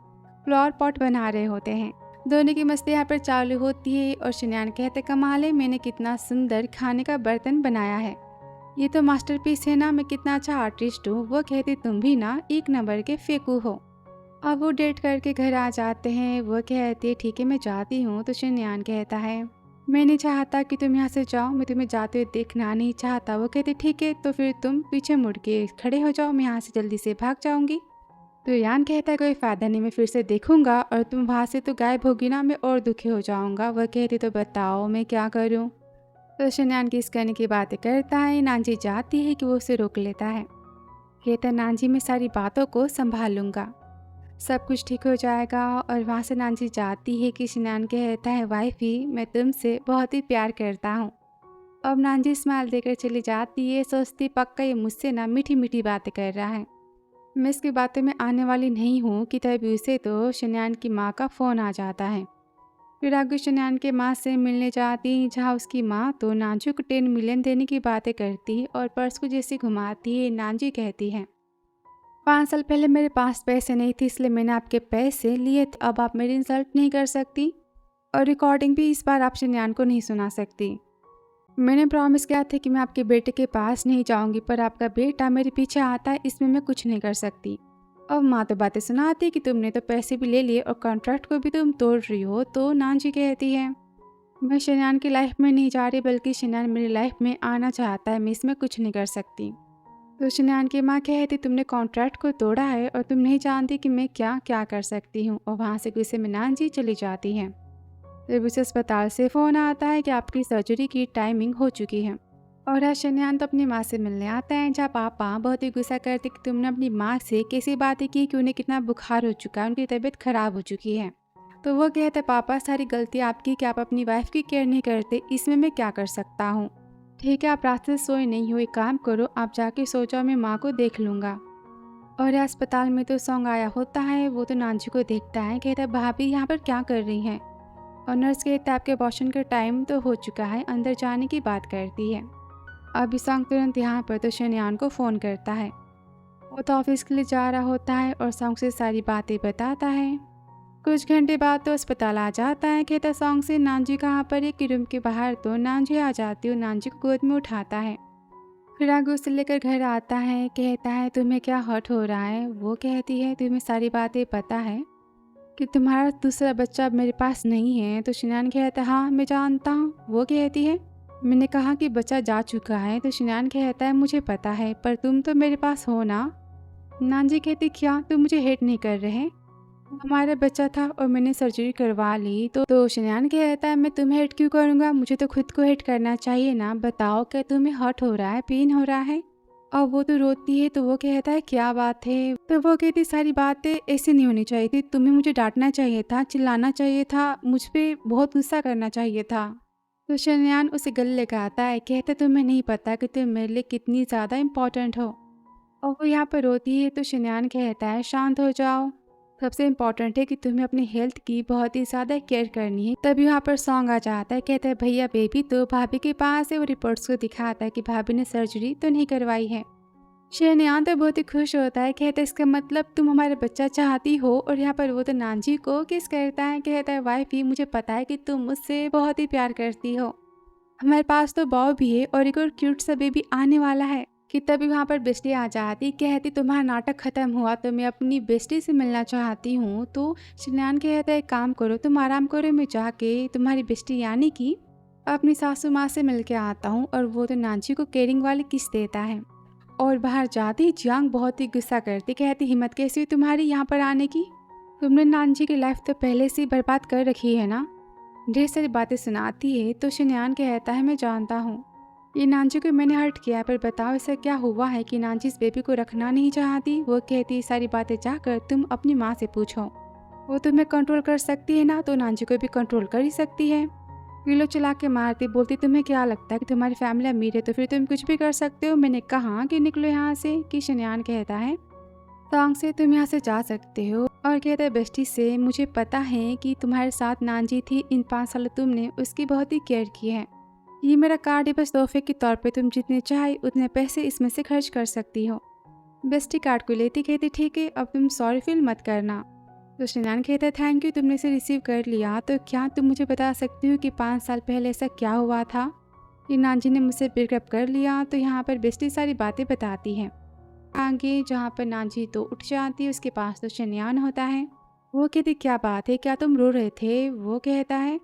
फ्लावर पॉट बना रहे होते हैं। दोनों की मस्ती यहाँ पर चालू होती है और शनियान कहते कमाल है मैंने कितना सुंदर खाने का बर्तन बनाया है, ये तो मास्टरपीस है ना, मैं कितना अच्छा आर्टिस्ट हूँ। वो कहती तुम भी ना एक नंबर के फेंकू हो। अब वो डेट करके घर आ जाते हैं। वो कहती है ठीक है मैं जाती हूँ। तो शनियान कहता है मैं नहीं चाहता कि तुम यहाँ से जाओ, मैं तुम्हें जाते हुए देखना नहीं चाहता। वो कहते ठीक है तो फिर तुम पीछे मुड़ के खड़े हो जाओ, मैं यहाँ से जल्दी से भाग जाऊंगी। तो यान कहता है कोई फ़ायदा नहीं, मैं फिर से देखूंगा और तुम वहाँ से तो गायब होगी ना, मैं और दुखी हो जाऊंगा। वह कहती तो बताओ मैं क्या करूँ। तो शनियान की इस कहने की बातें करता है। नांजी जाती है कि वो उसे रोक लेता है, कहता है नांजी मैं सारी बातों को संभाल लूँगा, सब कुछ ठीक हो जाएगा। और वहाँ से नांजी जाती है कि शनियान कहता है वाइफी मैं तुमसे बहुत ही प्यार करता हूँ। अब नांजी स्माइल देकर चली जाती है, सोचती पक्का ये मुझसे ना मीठी मीठी बातें कर रहा है, मैं इसकी बातों में आने वाली नहीं हूँ कि तभी उसे तो शनियान की माँ का फ़ोन आ जाता है। फिर आगे शनियान के माँ से मिलने जाती, जहाँ उसकी माँ तो नांजी को 10 मिलियन देने की बातें करती और पर्स को जैसे घुमाती है। नांजी कहती है 5 साल पहले मेरे पास पैसे नहीं थे इसलिए मैंने आपके पैसे लिए थे, अब आप मेरी इंसल्ट नहीं कर सकती और रिकॉर्डिंग भी इस बार आप शनियान को नहीं सुना सकती। मैंने प्रॉमिस किया था कि मैं आपके बेटे के पास नहीं जाऊंगी, पर आपका बेटा मेरे पीछे आता है, इसमें मैं कुछ नहीं कर सकती। अब माँ तो बातें सुनाती कि तुमने तो पैसे भी ले लिए और कॉन्ट्रैक्ट को भी तुम तोड़ रही हो। तो नांजी कहती है मैं शनियान की लाइफ में नहीं जा रही, बल्कि शनियान मेरी लाइफ में आना चाहता है, मैं इसमें कुछ नहीं कर सकती। तो शनियान की माँ कहती तुमने कॉन्ट्रैक्ट को तोड़ा है और तुम नहीं जानती कि मैं क्या क्या कर सकती हूँ। और वहाँ से गुस्से में नांजी चली जाती है। तब उसे अस्पताल से फ़ोन आता है कि आपकी सर्जरी की टाइमिंग हो चुकी है। और आज शनियान तो अपनी माँ से मिलने आता है, जहाँ पापा बहुत ही गुस्सा करते कि तुमने अपनी माँ से कैसी बातें की कि उन्हें कितना बुखार हो चुका है, उनकी तबीयत खराब हो चुकी है। तो वो कहते पापा सारी गलती आपकी कि आप अपनी वाइफ की केयर नहीं करते, इसमें मैं क्या कर सकता हूँ। ठीक है आप रात से सोए नहीं हो, एक काम करो आप जाके सो जाओ, मैं माँ को देख लूँगा। और अस्पताल में तो सॉन्ग आया होता है, वो तो नांजी को देखता है, कहता है भाभी यहाँ पर क्या कर रही हैं। और नर्स कहता है आपके अबॉर्शन का टाइम तो हो चुका है, अंदर जाने की बात करती है। अभी सॉन्ग तुरंत यहाँ पर तो शनियान को फ़ोन करता है, वो तो ऑफिस के लिए जा रहा होता है और सॉन्ग से सारी बातें बताता है। कुछ घंटे बाद तो अस्पताल आ जाता है, कहता सॉन्ग से नांजी कहाँ पर है कि रूम के बाहर तो नांजी आ जाती है और नांजी को गोद में उठाता है। फिर आगे उसे लेकर घर आता है, कहता है तुम्हें क्या हर्ट हो रहा है। वो कहती है तुम्हें सारी बातें पता है कि तुम्हारा दूसरा बच्चा अब मेरे पास नहीं है। तो शनियान कहता है हाँ मैं जानता हूँ। वो कहती है मैंने कहा कि बच्चा जा चुका है। तो शनियान कहता है मुझे पता है, पर तुम तो मेरे पास हो ना। नांजी कहती क्या तुम मुझे हेट नहीं कर रहे, हमारा बच्चा था और मैंने सर्जरी करवा ली। तो शनियान कहता है मैं तुम्हें हेट क्यों करूँगा, मुझे तो खुद को हेट करना चाहिए ना। बताओ क्या तुम्हें हर्ट हो रहा है, पेन हो रहा है। और वो तो रोती है। तो वो कहता है क्या बात है। तो वो कहती सारी बातें ऐसे नहीं होनी चाहिए थी, तुम्हें मुझे डांटना चाहिए था, चिल्लाना चाहिए था, मुझ पर बहुत गुस्सा करना चाहिए था। तो शनियान उसे गले लगाता है, कहता तुम्हें नहीं पता कि तुम मेरे लिए कितनी ज़्यादा इम्पोर्टेंट हो। और वो यहाँ पर रोती है। तो शनियान कहता है शांत हो जाओ, सबसे इम्पॉर्टेंट है कि तुम्हें अपनी हेल्थ की बहुत ही ज़्यादा केयर करनी है। तभी वहाँ पर सॉन्ग आ जाता है, कहता है भैया बेबी तो भाभी के पास है। वो रिपोर्ट्स को दिखाता है कि भाभी ने सर्जरी तो नहीं करवाई है। शनियान तो बहुत ही खुश होता है, कहता है इसका मतलब तुम हमारा बच्चा चाहती हो। और यहाँ पर वो तो नांजी को किस करता है, कहता है वाइफी मुझे पता है कि तुम मुझसे बहुत ही प्यार करती हो, हमारे पास तो बॉब भी है और एक और क्यूट सा बेबी आने वाला है। कि तभी वहाँ पर बेस्टी आ जाती, कहती तुम्हारा नाटक खत्म हुआ तो मैं अपनी बेस्टी से मिलना चाहती हूँ। तो शनियान कहता है काम करो तुम आराम करो, मैं जाके तुम्हारी बेस्टी यानी कि अपनी सासू माँ से मिल के आता हूँ। और वो तो नांजी को केयरिंग वाली किस देता है। और बाहर जाती जियांग बहुत ही गुस्सा करती, कहती हिम्मत कैसी हुई तुम्हारी यहाँ पर आने की, तुमने नांजी की लाइफ तो पहले से ही बर्बाद कर रखी है ना। ढेर सारी बातें सुनाती है। तो शनियान कहता है मैं जानता हूँ, ये नांजी को मैंने हर्ट किया, पर बताओ ऐसा क्या हुआ है कि नांजी इस बेबी को रखना नहीं चाहती। वो कहती सारी बातें जाकर तुम अपनी माँ से पूछो, वो तुम्हें कंट्रोल कर सकती है ना, तो नांजी को भी कंट्रोल कर ही सकती है। किलो चला के मारती, बोलती तुम्हें क्या लगता है कि तुम्हारी फैमिली अमीर है तो फिर तुम कुछ भी कर सकते हो। मैंने कहा कि निकलो यहाँ से, कि शनियान कहता है सॉन्ग से तुम यहाँ से जा सकते हो। और कहता है बेस्टी से मुझे पता है कि तुम्हारे साथ नांजी थी, इन 5 साल तुमने उसकी बहुत ही केयर की है। ये मेरा कार्ड है, बस तोहफे के तौर पे तुम जितने चाहे उतने पैसे इसमें से खर्च कर सकती हो। बेस्टी कार्ड को लेती कहती ठीक है, अब तुम सॉरी फील मत करना। तो शनान कहता है थैंक यू, तुमने इसे रिसीव कर लिया। तो क्या तुम मुझे बता सकती हो कि 5 साल पहले ऐसा क्या हुआ था कि नांजी ने मुझसे ब्रेकअप कर लिया। तो यहाँ पर बेस्टी सारी बातें बताती है। आगे जहाँ पर नांजी तो उठ जाती है, उसके पास तो शनियान होता है। वो कहती क्या बात है, क्या तुम रो रहे थे। वो कहता है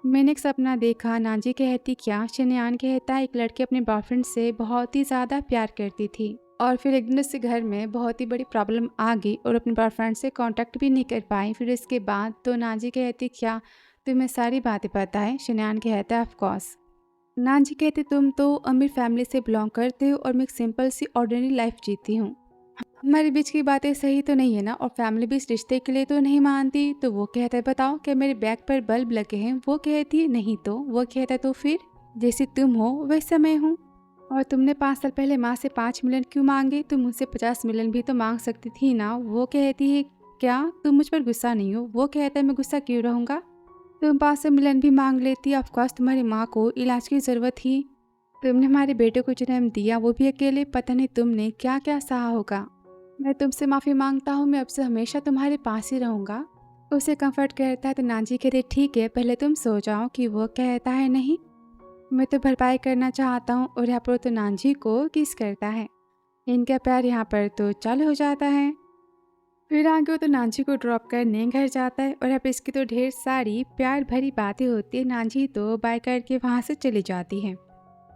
मैंने एक सपना देखा। नांजी कहती क्या। शनियान कहता है एक लड़की अपने बॉयफ्रेंड से बहुत ही ज़्यादा प्यार करती थी और फिर एक दिन उसके घर में बहुत ही बड़ी प्रॉब्लम आ गई और अपने बॉयफ्रेंड से कांटेक्ट भी नहीं कर पाई। फिर इसके बाद तो नांजी कहती क्या तुम्हें सारी बातें पता है। शनियान कहता है ऑफ कोर्स। नांजी कहती तुम तो अमीर फैमिली से बिलोंग करते हो और मैं एक सिंपल सी ऑर्डिनरी लाइफ जीती हूँ। हमारे बीच की बातें सही तो नहीं है ना, और फैमिली भी इस रिश्ते के लिए तो नहीं मानती। तो वो कहता है बताओ क्या मेरे बैग पर बल्ब लगे हैं। वो कहती है नहीं। तो वो कहता है तो फिर जैसे तुम हो वैसा मैं हूँ। और तुमने 5 साल पहले माँ से 5 मिलियन क्यों मांगे, तुम मुझसे 50 मिलियन भी तो मांग सकती थी ना। वो कहती है क्या तुम मुझ पर गुस्सा नहीं हो। वो कहता है मैं गुस्सा क्यों रहूँगा, तुम 500 मिलियन भी मांग लेती। ऑफकोर्स तुम्हारी माँ को इलाज की ज़रूरत थी, तुमने हमारे बेटे को जन्म दिया वो भी अकेले, पता नहीं तुमने क्या क्या सहा होगा। मैं तुमसे माफ़ी मांगता हूँ, मैं अब से हमेशा तुम्हारे पास ही रहूँगा। उसे कंफर्ट करता है। तो नांजी कहते ठीक है पहले तुम सो जाओ। कि वो कहता है नहीं मैं तो भरपाई करना चाहता हूँ। और यहाँ पर तो नांजी को किस करता है। इनका प्यार यहाँ पर तो चालू हो जाता है। फिर आगे वो तो नांजी को ड्रॉप करने घर जाता है और यहाँ पे इसकी तो ढेर सारी प्यार भरी बातें होती है। नांजी तो बाय करके वहाँ से चली जाती है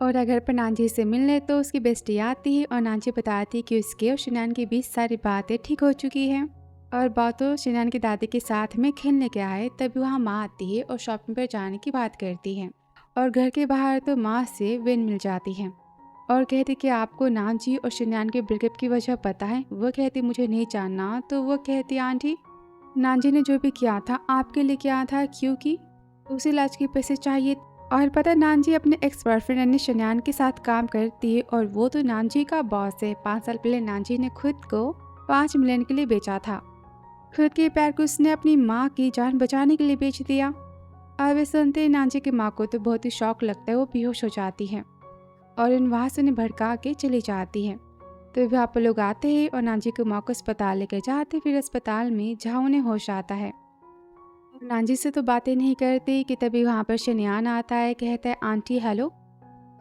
और घर पर नांजी से मिलने तो उसकी बेस्टी आती है और नांजी बताती है कि उसके और शनान के बीच सारी बातें ठीक हो चुकी हैं। और बातों शनान की दादी के साथ में खेलने के आए, तभी वहाँ माँ आती है और शॉपिंग पर जाने की बात करती है। और घर के बाहर तो माँ से वेन मिल जाती है और कहती कि आपको नांजी और शनान के ब्रेकअप की वजह पता है। वो कहती मुझे नहीं जानना। तो वो कहती आंटी नांजी ने जो भी किया था आपके लिए किया था, क्योंकि उसे इलाज के पैसे चाहिए। और पता नांजी अपने एक्स बॉयफ्रेंड यानी शनान के साथ काम करती है और वो तो नांजी का बॉस है। 5 साल पहले नांजी ने खुद को 5 मिलियन के लिए बेचा था। खुद के प्यार को उसने अपनी माँ की जान बचाने के लिए बेच दिया। अब वे सुनते ही नांजी की माँ को तो बहुत ही शौक लगता है, वो बेहोश हो जाती है और इन वहाँ से उन्हें भड़का के चली जाती है। तो वहाँ पर लोग आते हैं और नांजी की माँ को अस्पताल लेकर जाते। फिर अस्पताल में जहाँ उन्हें होश आता है, नांजी से तो बातें नहीं करती कि तभी वहाँ पर शनियान आता है। कहता है आंटी हेलो।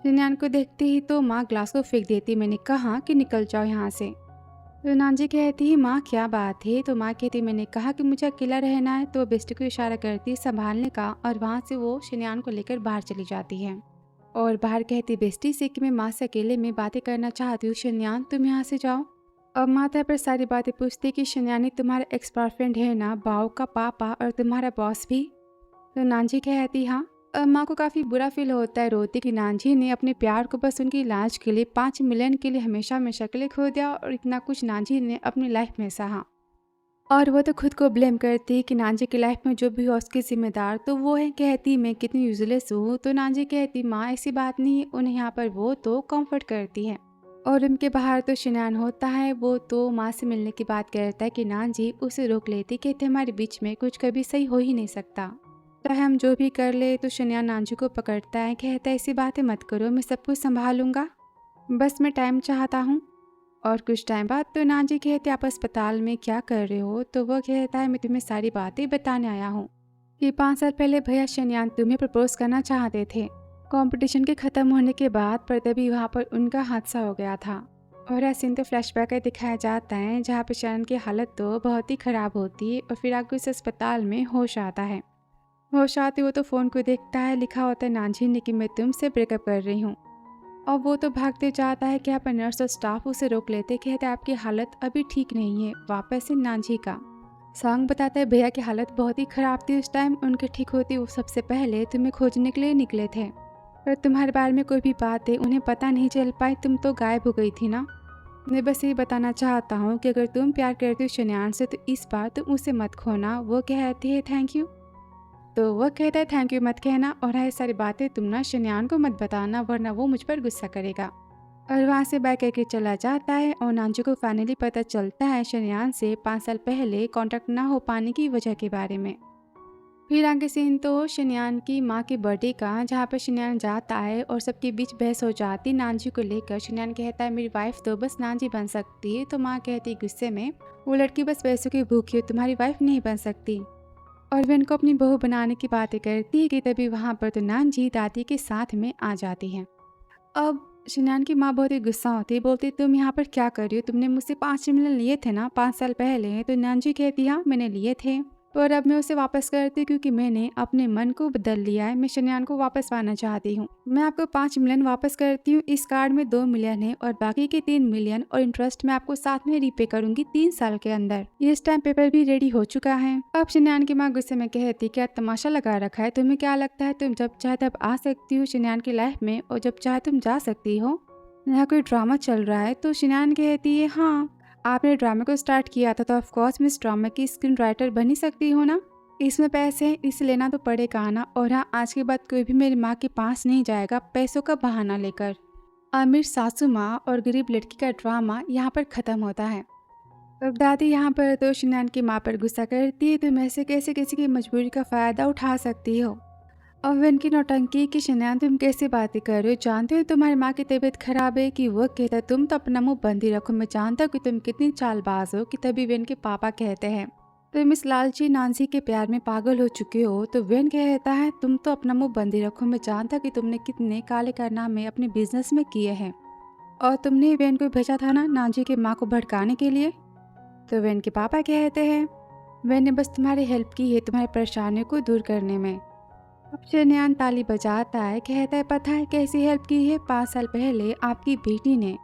शनियान को देखते ही तो माँ ग्लास को फेंक देती, मैंने कहा कि निकल जाओ यहाँ से। तो नांजी कहती है माँ क्या बात है। तो माँ कहती मैंने कहा कि मुझे अकेला रहना है। तो बेस्टी को इशारा करती संभालने का और वहाँ से वो शनियान को लेकर बाहर चली जाती है और बाहर कहती बेस्टी से कि मैं माँ से अकेले में बातें करना चाहती हूँ, शनियान तुम यहाँ से जाओ। अब माता पर सारी बातें पूछती कि शनियानी तुम्हारा एक्स बॉयफ्रेंड है ना, बाओ का पापा और तुम्हारा बॉस भी। तो नांजी कहती हाँ। अब माँ को काफ़ी बुरा फील होता है, रोती कि नांजी ने अपने प्यार को बस उनकी इलाज के लिए 5 मिलियन के लिए हमेशा हमेशा के लिए खो दिया और इतना कुछ नांजी ने अपनी लाइफ में सहा। और वो तो खुद को ब्लेम करती कि नांजी की लाइफ में जो भी हो उसके जिम्मेदार तो वो है। कहती मैं कितनी यूजलेस हूँ। तो नांजी कहती माँ ऐसी बात नहीं है, उन्हें यहाँ पर वो तो कंफर्ट करती है। और उनके बाहर तो शनान होता है, वो तो माँ से मिलने की बात करता है कि नांजी उसे रोक लेती, कहते हमारे बीच में कुछ कभी सही हो ही नहीं सकता, चाहे हम जो भी कर ले। तो शनियान नांजी को पकड़ता है, कहता है ऐसी बातें मत करो, मैं सब कुछ संभालूंगा, बस मैं टाइम चाहता हूँ। और कुछ टाइम बाद तो नांजी कहते आप अस्पताल में क्या कर रहे हो। तो वो कहता है मैं तुम्हें सारी बातें बताने आया हूँ कि 5 साल पहले भैया शनियान तुम्हें प्रपोज करना चाहते थे कंपटीशन के ख़त्म होने के बाद, पर तभी वहाँ पर उनका हादसा हो गया था। और ऐसा सीन तो फ्लैशबैक दिखाया जाता है जहाँ पर शनियान की हालत तो बहुत ही ख़राब होती है और फिर आगे उस अस्पताल में होश आता है। होश आते वो तो फ़ोन को देखता है, लिखा होता है नांजी ने कि मैं तुमसे ब्रेकअप कर रही हूँ। और वो तो भागते जाता है कि यहाँ पर नर्स और स्टाफ उसे रोक लेते, कहते आपकी हालत अभी ठीक नहीं है, वापस से नांजी का सॉन्ग बताता है भैया की हालत बहुत ही ख़राब थी उस टाइम, उनके ठीक होती वो सबसे पहले तुम्हें खोजने के लिए निकले थे। और तुम्हारे बारे में कोई भी बात है उन्हें पता नहीं चल पाई, तुम तो गायब हो गई थी ना। मैं बस ये बताना चाहता हूँ कि अगर तुम प्यार करते हो शन्यान से तो इस बार तुम उसे मत खोना। वो कहती है थैंक यू, तो वो कहता है थैंक यू मत कहना और ये सारी बातें तुम ना शन्यान को मत बताना वरना वो मुझ पर गुस्सा करेगा। और वहाँ से बाइक करके चला जाता है और नांजू को फाइनली पता चलता है शन्यान से 5 साल पहले कॉन्टैक्ट ना हो पाने की वजह के बारे में। फिर आगे सीन तो शन्यान की माँ के बर्थडे का, जहाँ पर शन्यान जाता है और सबके बीच बहस हो जाती नांजी को लेकर। शन्यान कहता है मेरी वाइफ तो बस नांजी बन सकती है, तो माँ कहती गुस्से में वो लड़की बस पैसों की भूखी हो, तुम्हारी वाइफ नहीं बन सकती। और वे उनको अपनी बहू बनाने की बातें करती है कि तभी वहाँ पर तो नांजी दादी के साथ में आ जाती है। अब शन्यान की माँ बहुत ही गुस्सा होती है, बोलती तुम यहाँ पर क्या कर रही हो, तुमने मुझसे 5 मिलियन लिए थे ना 5 साल पहले। तो नांजी कहती हाँ मैंने लिए थे, पर अब मैं उसे वापस करती क्योंकि मैंने अपने मन को बदल लिया है, मैं शन्यान को वापस पाना चाहती हूँ। मैं आपको 5 मिलियन वापस करती हूँ, इस कार्ड में 2 मिलियन है और बाकी के 3 मिलियन और इंटरेस्ट मैं आपको साथ में रीपे करूंगी 3 साल के अंदर। इस टाइम पेपर भी रेडी हो चुका है। अब शन्यान की माँ गुस्से में कहती क्या तमाशा लगा रखा है, तुम्हें क्या लगता है तुम जब चाहे तब आ सकती हो शन्यान की लाइफ में और जब चाहे तुम जा सकती हो, यहाँ कोई ड्रामा चल रहा है। तो शन्यान कहती है हाँ आपने ड्रामे को स्टार्ट किया था तो ऑफकोर्स मैं इस ड्रामे की स्क्रीन राइटर बन ही सकती हूँ ना, इसमें पैसे हैं इसे लेना तो पड़ेगा ना। और हाँ आज के बाद कोई भी मेरी माँ के पास नहीं जाएगा पैसों का बहाना लेकर। अमीर सासू माँ और गरीब लड़की का ड्रामा यहाँ पर ख़त्म होता है। अब दादी यहाँ पर तो शन्यान की माँ पर गुस्सा करती है, तुम ऐसे कैसे किसी की मजबूरी का फ़ायदा उठा सकती हो। और वे इनकी नौटंकी कि शन्यान तुम कैसे बातें कर रहे हो, जानते हो तुम्हारी माँ की तबीयत खराब है। कि वो कहता है तुम तो अपना मुंह बंद ही रखो, मैं जानता हूँ कि तुम कितनी चालबाज हो। कि तभी वेन के पापा कहते हैं तुम इस लालची नांसी के प्यार में पागल हो चुके हो। तो वेन कहता है तुम तो अपना मुंह बंद ही रखो, मैं जानता कि तुमने कितने काले कारनामे अपने बिजनेस में किए हैं और तुमने वेन को भेजा था ना नांजी की माँ को भड़काने के लिए। तो वेन के पापा कहते हैं वेन ने बस तुम्हारी हेल्प की है तुम्हारी परेशानियों को दूर करने में। अब शन्यान ताली बजाता है, कहता है पता है कैसी हेल्प की है, 5 साल पहले आपकी बेटी ने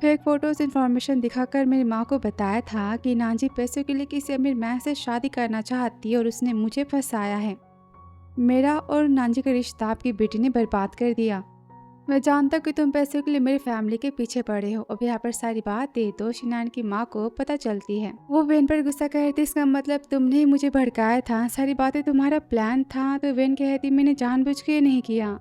फेक फोटोज इन्फॉर्मेशन दिखाकर मेरी माँ को बताया था कि नांजी पैसों के लिए किसी अमीर मैन से शादी करना चाहती है और उसने मुझे फंसाया है। मेरा और नांजी का रिश्ता आपकी बेटी ने बर्बाद कर दिया। मैं जानता कि तुम पैसों के लिए मेरी फैमिली के पीछे पड़े हो। अब यहाँ पर सारी बात दे तो शन्यान की माँ को पता चलती है। वो वेन पर गुस्सा करती इसका मतलब तुमने ही मुझे भड़काया था, सारी बातें तुम्हारा प्लान था। तो वेन कहती मैंने जानबूझ के नहीं किया।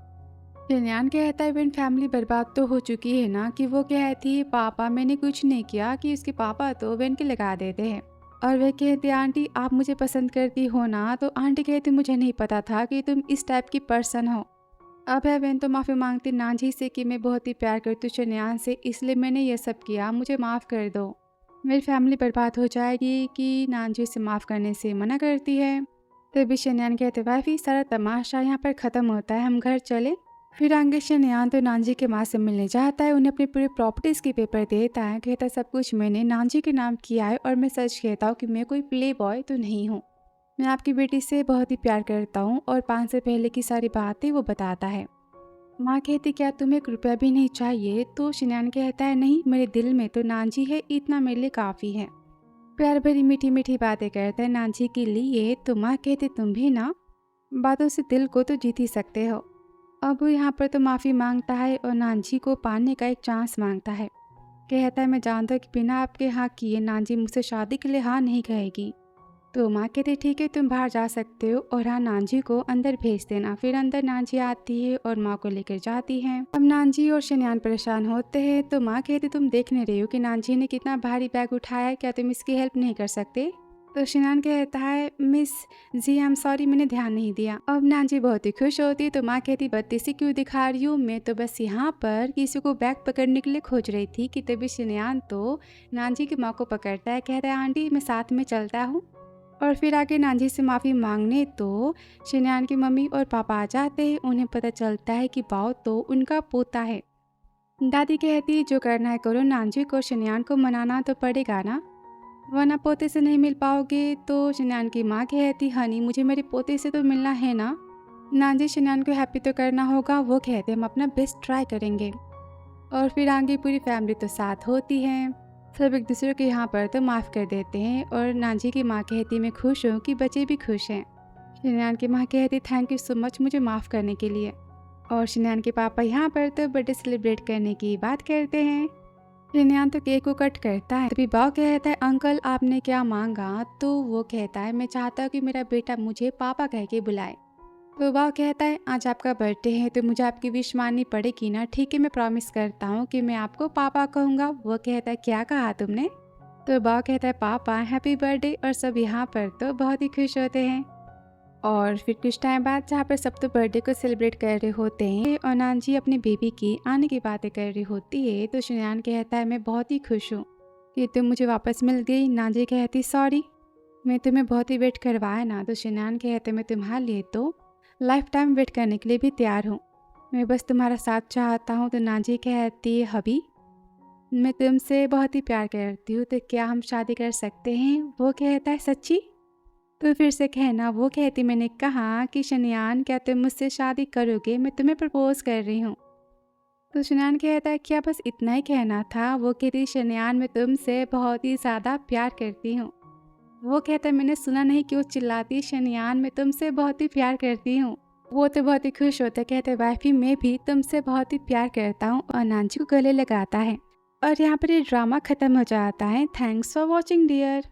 शन्यान कहता है वेन फैमिली बर्बाद तो हो चुकी है ना। कि वो कहती है पापा मैंने कुछ नहीं किया। कि उसके पापा तो वेन के लगा देते हैं और वे कहती आंटी आप मुझे पसंद करती हो ना। तो आंटी कहती मुझे नहीं पता था कि तुम इस टाइप की पर्सन हो। अब है वेन तो माफ़ी मांगती नांजी से कि मैं बहुत ही प्यार करती हूँ शन्यान से, इसलिए मैंने ये सब किया, मुझे माफ़ कर दो, मेरी फैमिली बर्बाद हो जाएगी। कि नांजी से माफ़ करने से मना करती है। तभी शन्यान कहते वाइफी सारा तमाशा यहाँ पर ख़त्म होता है, हम घर चले। फिर आगे शन्यान तो नांजी के माँ से मिलने जाता है, उन्हें अपनी पूरी प्रॉपर्टीज़ के पेपर देता है। कहता सब कुछ मैंने नांजी के नाम किया है और मैं सच कहता हूँ कि मैं कोई प्ले बॉय तो नहीं हूँ, मैं आपकी बेटी से बहुत ही प्यार करता हूँ। और 5 साल पहले की सारी बातें वो बताता है। माँ कहती क्या तुम्हें 1 रुपया भी नहीं चाहिए। तो शन्यान कहता है नहीं मेरे दिल में तो नांजी है, इतना मेरे लिए काफ़ी है। प्यार भरी मीठी मीठी बातें करता है नांजी के लिए। तो माँ कहती तुम भी ना बातों से दिल को तो जीत ही सकते हो। अब यहाँ पर तो माफ़ी मांगता है और नांजी को पाने का एक चांस मांगता है। कहता है मैं जानता हूँ कि बिना आपके हाँ किए नांजी मुझसे शादी के लिए हाँ नहीं कहेगी। तो माँ कहती ठीक है तुम बाहर जा सकते हो और हाँ नांजी को अंदर भेज देना। फिर अंदर नांजी आती है और माँ को लेकर जाती है। अब नांजी और शन्यान परेशान होते हैं। तो माँ कहती तुम देख नहीं रही हो कि नांजी ने कितना भारी बैग उठाया है, क्या तुम इसकी हेल्प नहीं कर सकते। तो शन्यान कहता है miss ji I am sorry मैंने ध्यान नहीं दिया। अब नांजी बहुत ही खुश होती है। तो माँ कहती बत्तीसी क्यों दिखा रही हूँ, मैं तो बस यहाँ पर किसी को बैग पकड़ने के लिए खोज रही थी। कि तभी शन्यान तो नांजी की माँ को पकड़ता है, कहता है आंटी मैं साथ में चलता हूँ। और फिर आगे नांजी से माफ़ी मांगने तो शन्यान की मम्मी और पापा आ जाते हैं। उन्हें पता चलता है कि बाव तो उनका पोता है। दादी कहती जो करना है करो, नांजी को शन्यान को मनाना तो पड़ेगा ना, वरना पोते से नहीं मिल पाओगे। तो शन्यान की माँ कहती हनी मुझे मेरे पोते से तो मिलना है ना। नांजी शन्यान को हैप्पी तो करना होगा। वो कहते हम अपना बेस्ट ट्राई करेंगे। और फिर आगे पूरी फैमिली तो साथ होती है, सब एक दूसरे को यहाँ पर तो माफ़ कर देते हैं। और नांजी की माँ कहती मैं खुश हूँ कि बच्चे भी खुश हैं। शन्यान की माँ कहती थैंक यू सो मच मुझे माफ़ करने के लिए। और शनियान के पापा यहाँ पर तो बर्थडे सेलिब्रेट करने की बात करते हैं। शनियान तो केक को कट करता है, तभी बाव कहता है अंकल आपने क्या मांगा? तो वो कहता है मैं चाहता हूँ कि मेरा बेटा मुझे पापा कह के बुलाए। तो बाव कहता है आज आपका बर्थडे है तो मुझे आपकी विश माननी पड़ेगी ना। ठीक है मैं प्रॉमिस करता हूँ कि मैं आपको पापा कहूँगा। वो कहता है क्या कहा तुमने? तो बाव कहता है पापा हैप्पी बर्थडे। और सब यहाँ पर तो बहुत ही खुश होते हैं। और फिर कुछ टाइम बाद जहाँ पर सब तो बर्थडे को सेलिब्रेट कर रहे होते हैं और नानजी अपनी बेबी की आने की बातें कर रही होती है, तो शनियान कहता है मैं बहुत ही खुश हूँ कि तुम मुझे वापस मिल गई। नानजी कहती सॉरी मैं तुम्हें बहुत ही वेट करवाया ना। तो शनियान कहते मैं तुम्हारे लिए तो लाइफ टाइम वेट करने के लिए भी तैयार हूँ, मैं बस तुम्हारा साथ चाहता हूँ। तो नानजी कहती है हबी मैं तुमसे बहुत ही प्यार करती हूँ, तो क्या हम शादी कर सकते हैं? वो कहता है सच्ची? तो फिर से कहना। वो कहती मैंने कहा कि शनियान क्या तुम मुझसे शादी करोगे? मैं तुम्हें प्रपोज कर रही हूँ। तो शनियान कहता है क्या बस इतना ही कहना था? वो कहती शनियान मैं तुमसे बहुत ही ज़्यादा प्यार करती हूँ। वो कहता है मैंने सुना नहीं कि वो चिल्लाती शनियान मैं तुमसे बहुत ही प्यार करती हूँ। वो तो बहुत ही खुश होता है, कहते वाइफी मैं भी तुमसे बहुत ही प्यार करता हूँ, और नानजी को गले लगाता है। और यहाँ पर ये ड्रामा ख़त्म हो जाता है। Thanks for watching dear.